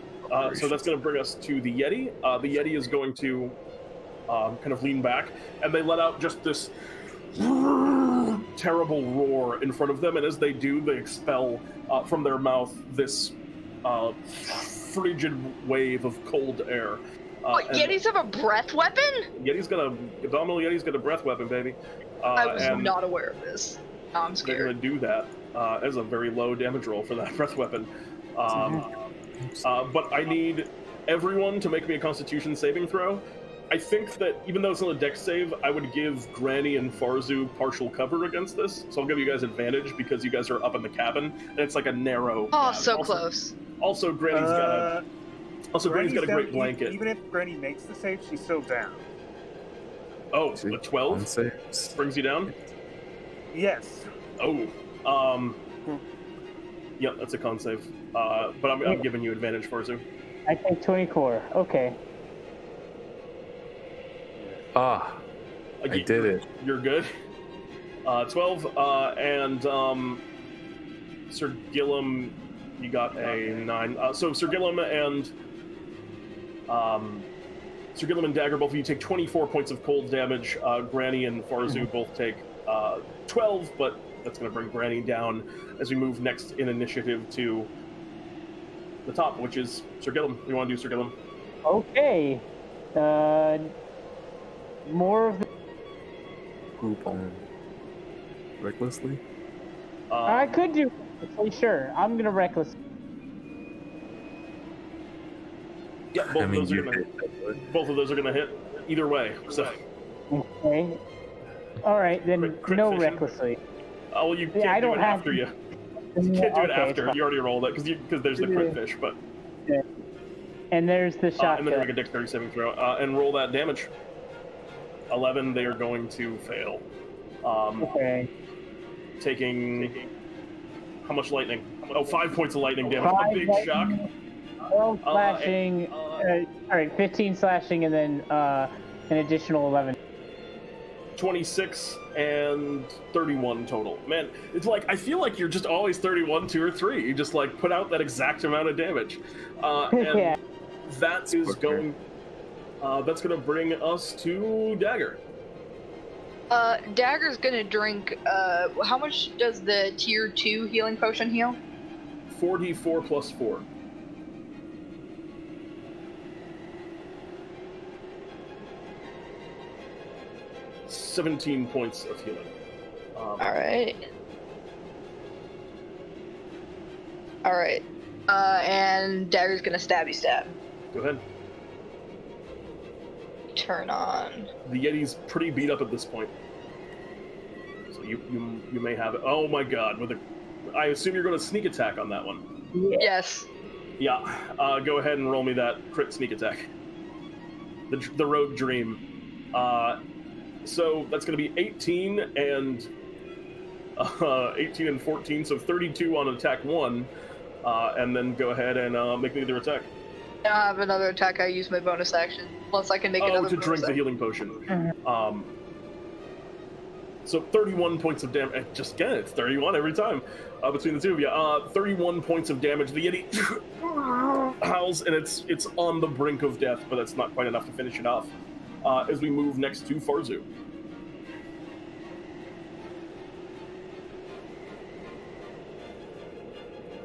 So that's going to bring us to the Yeti. The Yeti is going to kind of lean back, and they let out just this terrible roar in front of them, and as they do, they expel from their mouth this frigid wave of cold air. What, Yetis have a breath weapon? Abdominal Yeti's got a breath weapon, baby. I was not aware of this. I'm scared. They're going to do that as a very low damage roll for that breath weapon. But I need everyone to make me a Constitution saving throw. I think that even though it's not a dex save, I would give Granny and Farzu partial cover against this. So I'll give you guys advantage because you guys are up in the cabin, and it's like a narrow. Oh, so close. Also, Granny's got a great blanket. Even if Granny makes the save, she's still down. Oh, a 12 brings you down. Yes. Oh, yeah, that's a con save. But I'm giving you advantage, Farzu. I take 24. Okay. I did it. You're good. 12, and Sir Gillem, you got a 9. So Sir Gillem and Dagger, both of you take 24 points of cold damage. Granny and Farzu both take 12, but that's going to bring Granny down as we move next in initiative to the top, which is Sir Gillem. What do you want to do, Sir Gillem? Okay. More of the Group on recklessly. I could do recklessly, sure. I'm gonna reckless. Yeah, both of those are gonna hit either way. So. Okay. All right, then Crit no fishing. recklessly. Oh, well, you can't I do don't it have after you. You can't do it after. You already rolled it because there's the crit fish, but. And there's the shotgun. And then make a dexterity saving throw and roll that damage. 11, they are going to fail. Okay. Taking how much lightning? Oh, 5 points of lightning damage. A big shock. 12 slashing. All right, 15 slashing, and then an additional 11. 26 and 31 total. Man, it's like I feel like you're just always 31, 2, or 3. You just like put out that exact amount of damage. And Yeah. that is going. That's going to bring us to Dagger. Dagger's gonna drink. How much does the tier 2 healing potion heal? 44 plus 4. $17 points of healing. All right. All right. And Dagger's gonna stabby stab. Go ahead. Turn on. The Yeti's pretty beat up at this point, so you may have it. Oh my God! I assume you're going to sneak attack on that one. Yes. Yeah. Go ahead and roll me that crit sneak attack. The Rogue Dream. So that's going to be 18 and 14, so 32 on attack 1, and then go ahead and make the other attack. I don't have another attack. I use my bonus action. Plus, I can make another. To drink the healing potion. So 31 points of damage. Just again, it's 31 every time between the two of you. 31 points of damage. The Yeti howls, and it's on the brink of death, but that's not quite enough to finish it off. As we move next to Farzu.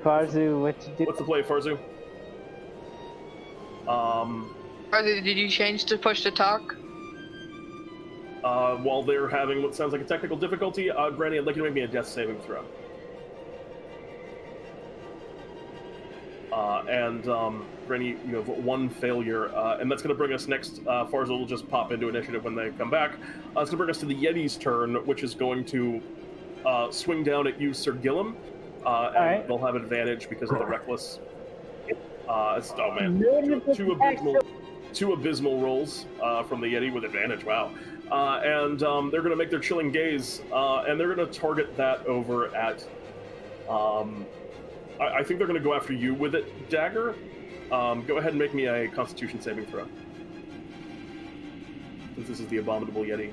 Farzu, what you do? What's the play, Farzu? Farzu, did you change to push to talk? While they're having what sounds like a technical difficulty, Granny, I'd like you to make me a death saving throw. Granny, you have 1 failure, and that's going to bring us next. Farzu will just pop into initiative when they come back. It's going to bring us to the Yeti's turn, which is going to swing down at you, Sir Gillem. And they'll have advantage because of the reckless. Oh man, two abysmal rolls from the Yeti with advantage. Wow. And they're going to make their chilling gaze, and they're going to target that over at. I think they're going to go after you with it, Dagger. Go ahead and make me a Constitution saving throw. Since this is the abominable Yeti.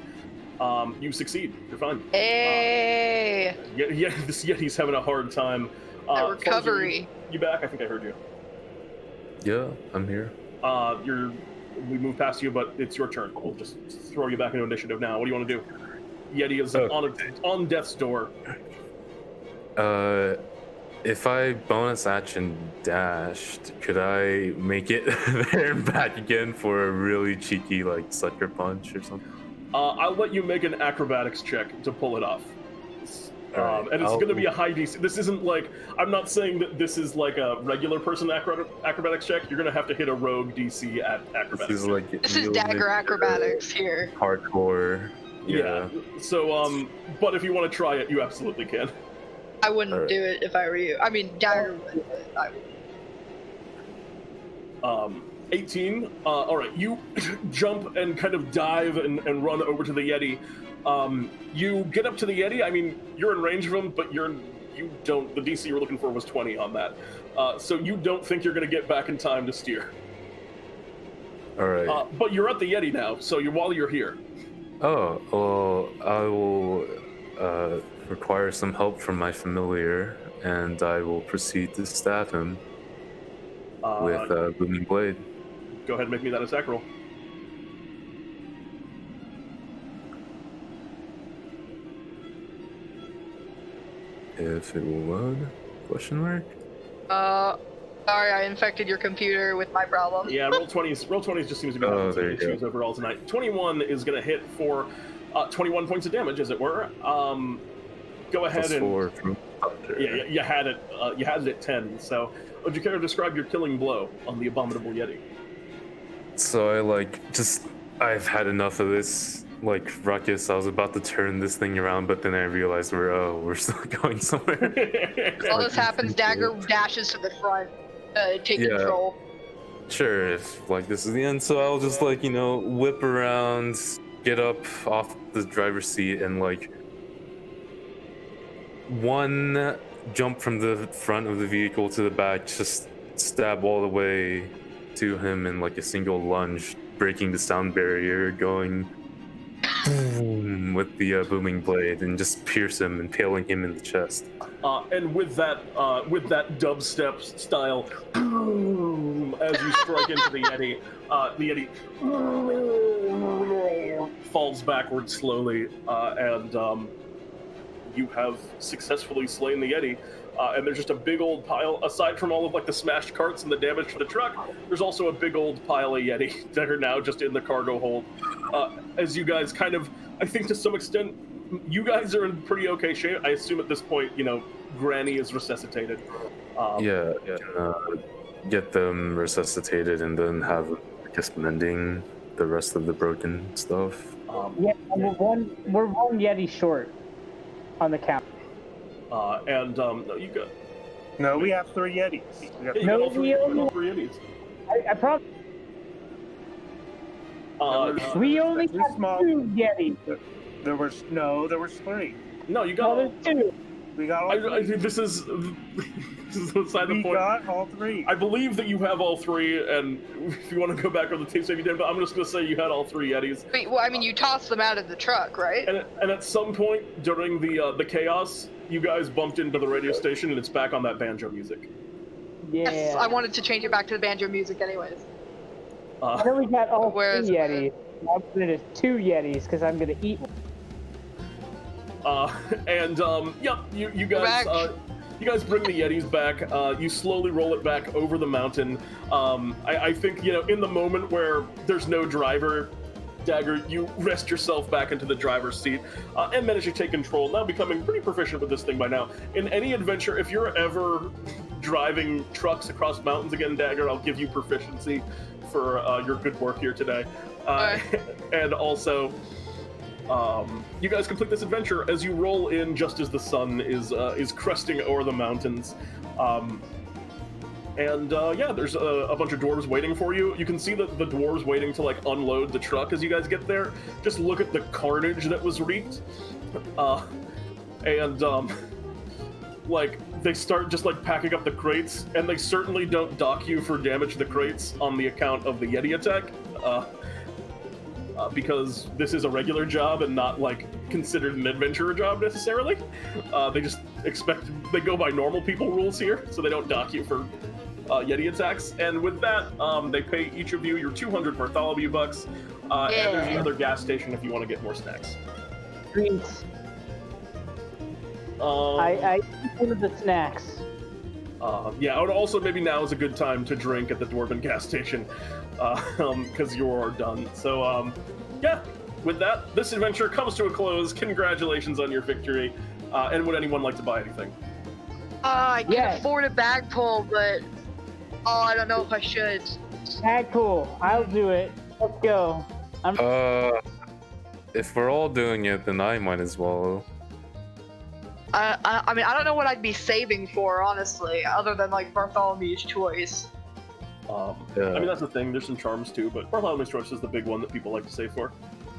You succeed. You're fine. Hey! Yeah, this Yeti's having a hard time. Recovery. You back? I think I heard you. Yeah, I'm here. We move past you, but it's your turn. We'll just throw you back into initiative now. What do you want to do? Yeti is on death's door. If I bonus action dashed, could I make it there and back again for a really cheeky, like, sucker punch or something? I'll let you make an acrobatics check to pull it off. And it's going to be a high DC. This isn't like, I'm not saying that this is like a regular person acrobatics check. You're going to have to hit a rogue DC at acrobatics. This is Dagger acrobatics here. Hardcore. Yeah. So, but if you want to try it, you absolutely can. I wouldn't do it if I were you. I mean, Dagger would, but I would. 18. All right, you jump and kind of dive and run over to the Yeti. You get up to the Yeti. I mean, you're in range of him, but you don't. The DC you were looking for was 20 on that. So you don't think you're going to get back in time to steer. All right. But you're at the Yeti now, so while you're here. Oh, well, I will require some help from my familiar, and I will proceed to stab him with a booming blade. Go ahead and make me that attack roll. If it will load? Question mark? Sorry, I infected your computer with my problem. Yeah, roll 20s. Roll 20s just seems to be having some issues overall tonight. 21 is going to hit for 21 points of damage, as it were. Go ahead and. +4 from yeah, you had it. You had it at 10. So, would you care to describe your killing blow on the abominable Yeti? So I've had enough of this, ruckus. I was about to turn this thing around, but then I realized we're still going somewhere. All this happens, Dagger dashes to the front, take control. sure, if like this is the end, so I'll just like, whip around, get up off the driver's seat, and like one jump from the front of the vehicle to the back, just stab all the way to him in like a single lunge, breaking the sound barrier, going boom with the booming blade, and just pierce him, impaling him in the chest. And with that dubstep style, boom, as you strike into the Yeti falls backwards slowly, and you have successfully slain the Yeti. And there's just a big old pile, aside from all of like the smashed carts and the damage to the truck, there's also a big old pile of Yeti that are now just in the cargo hold. As you guys kind of, I think to some extent, you guys are in pretty okay shape. I assume at this point, Granny is resuscitated. Get them resuscitated and then have, I guess, mending the rest of the broken stuff. We're one Yeti short on the count. No, you got. No, we have 3 Yetis. We got all three Yetis. I probably. We only have 2 Yetis. There was 3. No, you got. There's 2. We got all 3. I think this is beside the point. We got all 3. I believe that you have all 3, and if you want to go back on the tape, say you did, but I'm just going to say you had all 3 Yetis. Wait, well, I mean, you tossed them out of the truck, right? And at some point during the chaos, you guys bumped into the radio station, and it's back on that banjo music. Yeah. Yes, I wanted to change it back to the banjo music anyways. I know we got all 3 Where's Yetis. I'm putting it as 2 Yetis because I'm going to eat one. You guys, you guys bring the Yetis back. You slowly roll it back over the mountain. I think, in the moment where there's no driver, Dagger, you rest yourself back into the driver's seat and manage to take control, now becoming pretty proficient with this thing by now. In any adventure, if you're ever driving trucks across mountains again, Dagger, I'll give you proficiency for your good work here today. And also, you guys complete this adventure as you roll in just as the sun is cresting over the mountains. There's a bunch of dwarves waiting for you. You can see the dwarves waiting to like unload the truck as you guys get there. Just look at the carnage that was wreaked. They start just like packing up the crates, and they certainly don't dock you for damage to the crates on the account of the Yeti attack. Because this is a regular job and not like considered an adventurer job necessarily. They just they go by normal people rules here, so they don't dock you for Yeti attacks. And with that, they pay each of you your 200 Bartholomew bucks, and there's another gas station if you want to get more snacks. Drinks. I eat one of the snacks. And also maybe now is a good time to drink at the Dwarven gas station, because you're done. So, with that, this adventure comes to a close. Congratulations on your victory. And would anyone like to buy anything? I can afford a bag pull, but I don't know if I should. Bag pull, I'll do it. Let's go. If we're all doing it, then I might as well. I mean, I don't know what I'd be saving for, honestly, other than like Bartholomew's Choice. I mean, that's the thing. There's some charms too, but Bartholomew's Choice is the big one that people like to save for.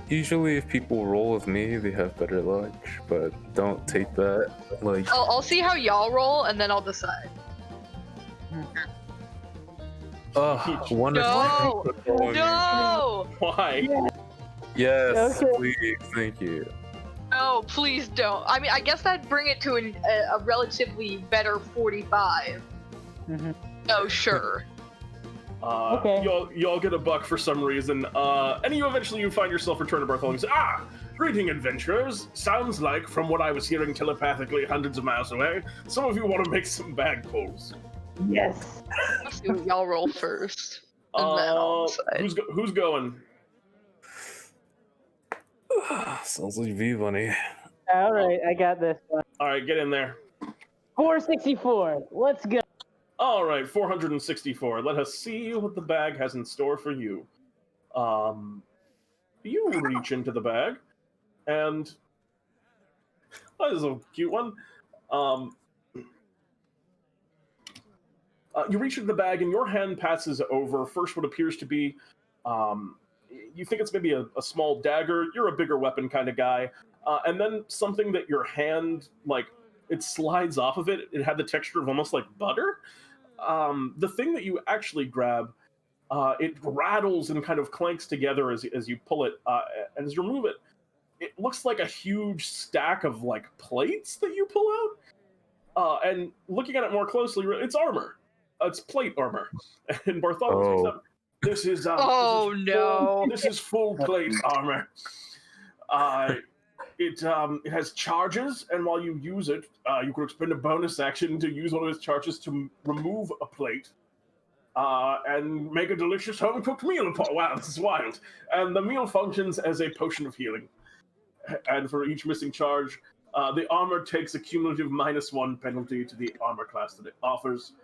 Usually, if people roll with me, they have better luck, but don't take that. Like, I'll see how y'all roll, and then I'll decide. Wonderful. No! Why? Yes, Okay. please, thank you. No, please don't. I mean, I guess that'd bring it to a relatively better 45. Mm-hmm. Oh, sure. Okay. Y'all get a buck for some reason. And eventually you find yourself return to Bartholomew and say, greeting adventurers. Sounds like, from what I was hearing telepathically hundreds of miles away, some of you want to make some bag pulls. Yes. Let's see what y'all roll first. And then I'll decide. Who's going? Sounds like Vivaldi. All right, I got this one. All right, get in there. 464. Let's go. All right, 464. Let us see what the bag has in store for you. You reach into the bag, and that is a cute one. You reach into the bag, and your hand passes over first what appears to be, you think it's maybe a small dagger. You're a bigger weapon kind of guy. And then something that your hand, like, it slides off of it. It had the texture of almost like butter. The thing that you actually grab, it rattles and kind of clanks together as you pull it. And as you remove it, it looks like a huge stack of, like, plates that you pull out. And looking at it more closely, it's armor. It's plate armor. And Bartholomew speaks up. This is this is full plate armor. It has charges, and while you use it, you can expend a bonus action to use one of its charges to remove a plate and make a delicious home-cooked meal. Wow, this is wild. And the meal functions as a potion of healing. And for each missing charge, the armor takes a cumulative -1 penalty to the armor class that it offers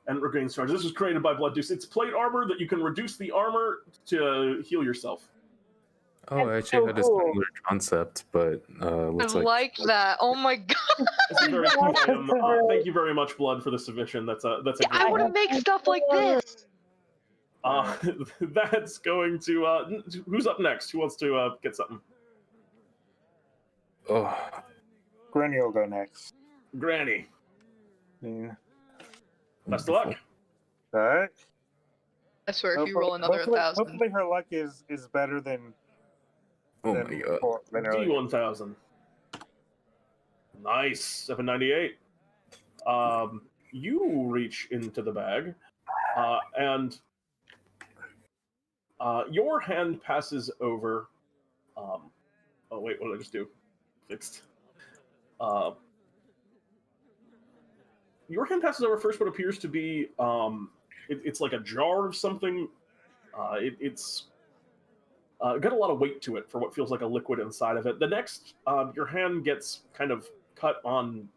and regains charge. This was created by Blood Deuce. It's plate armor that you can reduce the armor to heal yourself. Oh, I actually had a similar concept, but looks like that. Oh my god! It's a very cool item. Thank you very much, Blood, for the submission. That's a. I want to make stuff like this. That's going to. Who's up next? Who wants to get something? Oh, Granny will go next. Granny. Yeah. Best of luck. All right. I swear, if you roll another 1,000. Hopefully her luck is better than. Oh my god. D1000. Nice. 798. You reach into the bag, and your hand passes over. Oh wait, what did I just do? Fixed. Your hand passes over first what appears to be it's like a jar of something. It's got a lot of weight to it for what feels like a liquid inside of it. The next, your hand gets kind of cut on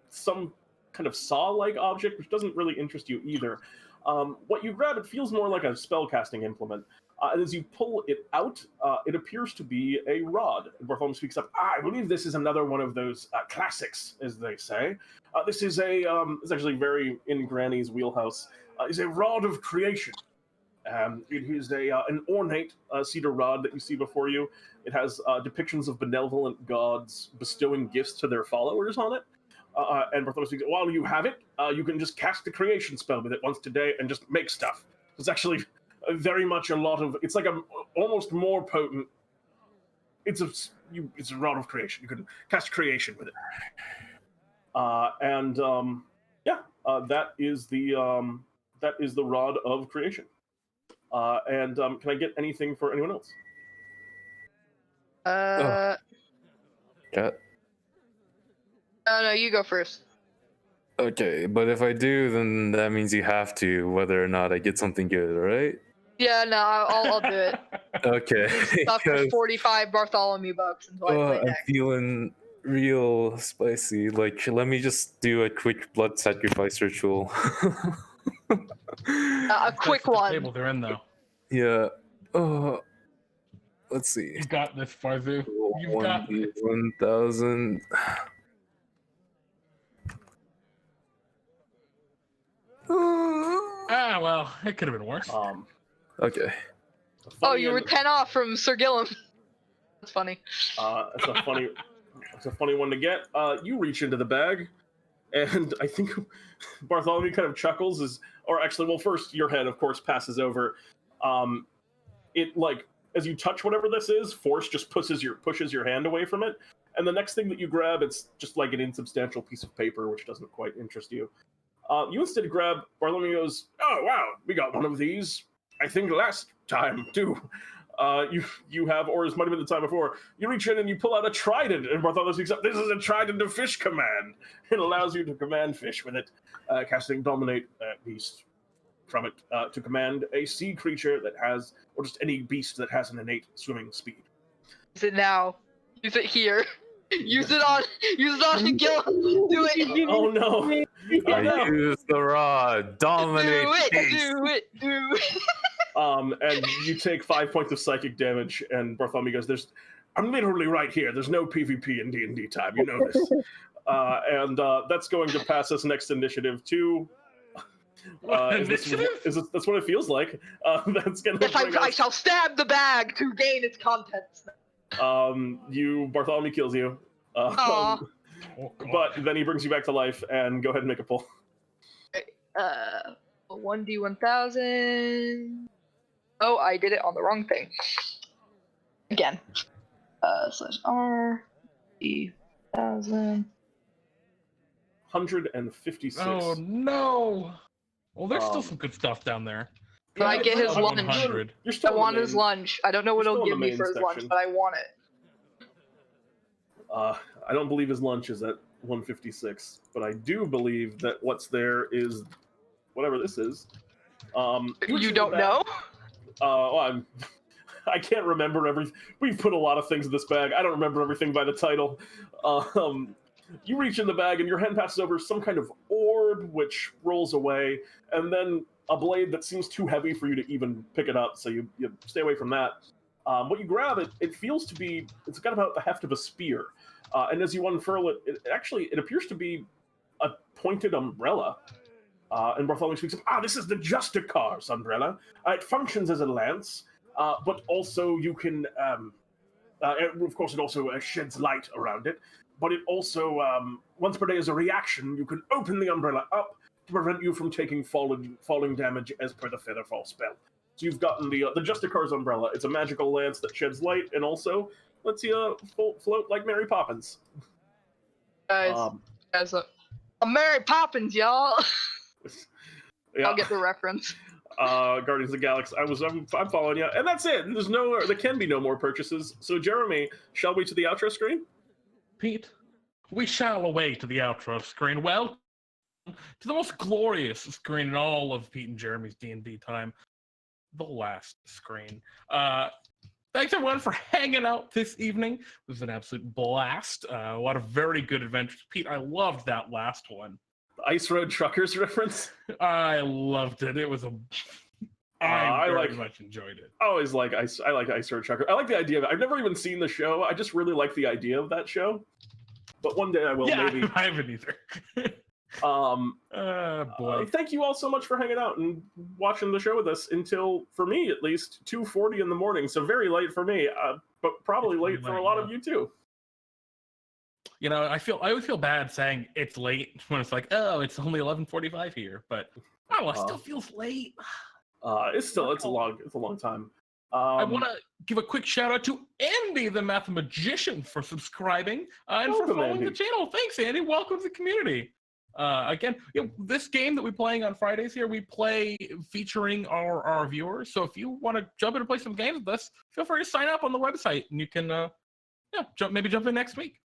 some kind of saw-like object, which doesn't really interest you either. What you grab, it feels more like a spell-casting implement. And as you pull it out, it appears to be a rod. And Bartholomew speaks up. I believe this is another one of those classics, as they say. This is it's actually very in Granny's wheelhouse. Is a rod of creation. It is an ornate cedar rod that you see before you. It has depictions of benevolent gods bestowing gifts to their followers on it. And Bartholomew speaks, while you have it, you can just cast a creation spell with it once today and just make stuff. It's actually very much a lot of. It's like almost more potent. It's a rod of creation. You can cast creation with it. That is the rod of creation. Can I get anything for anyone else? Yeah. No, you go first. Okay, but if I do, then that means you have to, whether or not I get something good, right? Yeah, no, I'll do it. Okay. Stuff for 45 Bartholomew bucks until I play I'm deck. feeling real spicy. Like, let me just do a quick blood sacrifice ritual. A quick one. Table they're in though. Yeah. Let's see. You've got this, Farzu. You've got this. 1,000. Well, it could have been worse. Okay. Oh, you were 10 off from Sir Gillem. That's funny. It's a funny one to get. You reach into the bag, and I think Bartholomew kind of chuckles first your head, of course, passes over. It, like, as you touch whatever this is, force just pushes your hand away from it. And the next thing that you grab, it's just like an insubstantial piece of paper, which doesn't quite interest you. You instead grab, Bartholomew goes, oh, wow, we got one of these, I think last time, too. You have, or as might have been the time before, you reach in and you pull out a trident, and Bartholomew speaks up, this is a trident of fish command. It allows you to command fish with it, casting dominate beast from it to command a sea creature that has, or just any beast that has an innate swimming speed. Use it now. Use it here. Use it on Gillem. Do it. Oh no. I use the rod. Dominate. Do it. And you take 5 points of psychic damage, and Bartholomew goes, I'm literally right here. There's no PvP in DnDTime. You know this. And that's going to pass us next initiative to That's what it feels like. That's gonna. Yes, I shall stab the bag to gain its contents. Bartholomew kills you. Oh, But then he brings you back to life, and go ahead and make a pull. 1d1000. Oh, I did it on the wrong thing. Again. /R. D1000. 156. Oh no! Well, there's still some good stuff down there. But I get his lunch. 100. You're still I want his lunch. I don't know what he'll give me for his lunch, section. but I want it. I don't believe his lunch is at 156, but I do believe that what's there is whatever this is. You don't know? Well, I can't remember everything. We've put a lot of things in this bag. I don't remember everything by the title. You reach in the bag and your hand passes over some kind of orb, which rolls away, and then a blade that seems too heavy for you to even pick it up, so you stay away from that. What you grab, it feels to be, it's got about the heft of a spear. And as you unfurl it, it appears to be a pointed umbrella. And Bartholomew speaks of, this is the Justicar's umbrella. It functions as a lance, but also you can, of course, it also sheds light around it. But it also, once per day as a reaction, you can open the umbrella up to prevent you from taking falling damage as per the Featherfall spell. So you've gotten the Justicar's umbrella. It's a magical lance that sheds light and also lets you float like Mary Poppins. Guys, Mary Poppins, y'all. Yeah. I'll get the reference. Guardians of the Galaxy. I'm following you, and that's it. There can be no more purchases. So Jeremy, shall we to the outro screen? Pete, we shall away to the outro screen. Well, to the most glorious screen in all of Pete and Jeremy's D&D time, the last screen. Thanks everyone for hanging out this evening. It was an absolute blast. A lot of very good adventures. Pete, I loved that last one. Ice Road Truckers reference? I loved it. It was I very much enjoyed it. I like Ice Road Truckers. I like the idea of it. I've never even seen the show. I just really like the idea of that show. But one day I will, maybe. I haven't either. Boy. Thank you all so much for hanging out and watching the show with us until, for me at least, 2:40 in the morning. So very late for me, but probably late for a lot of you too. You know, I always feel bad saying it's late when it's like, oh, it's only 11:45 here, but I don't know, it still feels late. It's a long time. I want to give a quick shout out to Andy, the Mathemagician, for subscribing and for following the channel. Thanks, Andy. Welcome to the community. Again, this game that we're playing on Fridays here, we play featuring our viewers. So if you want to jump in and play some games with us, feel free to sign up on the website, and you can jump in next week.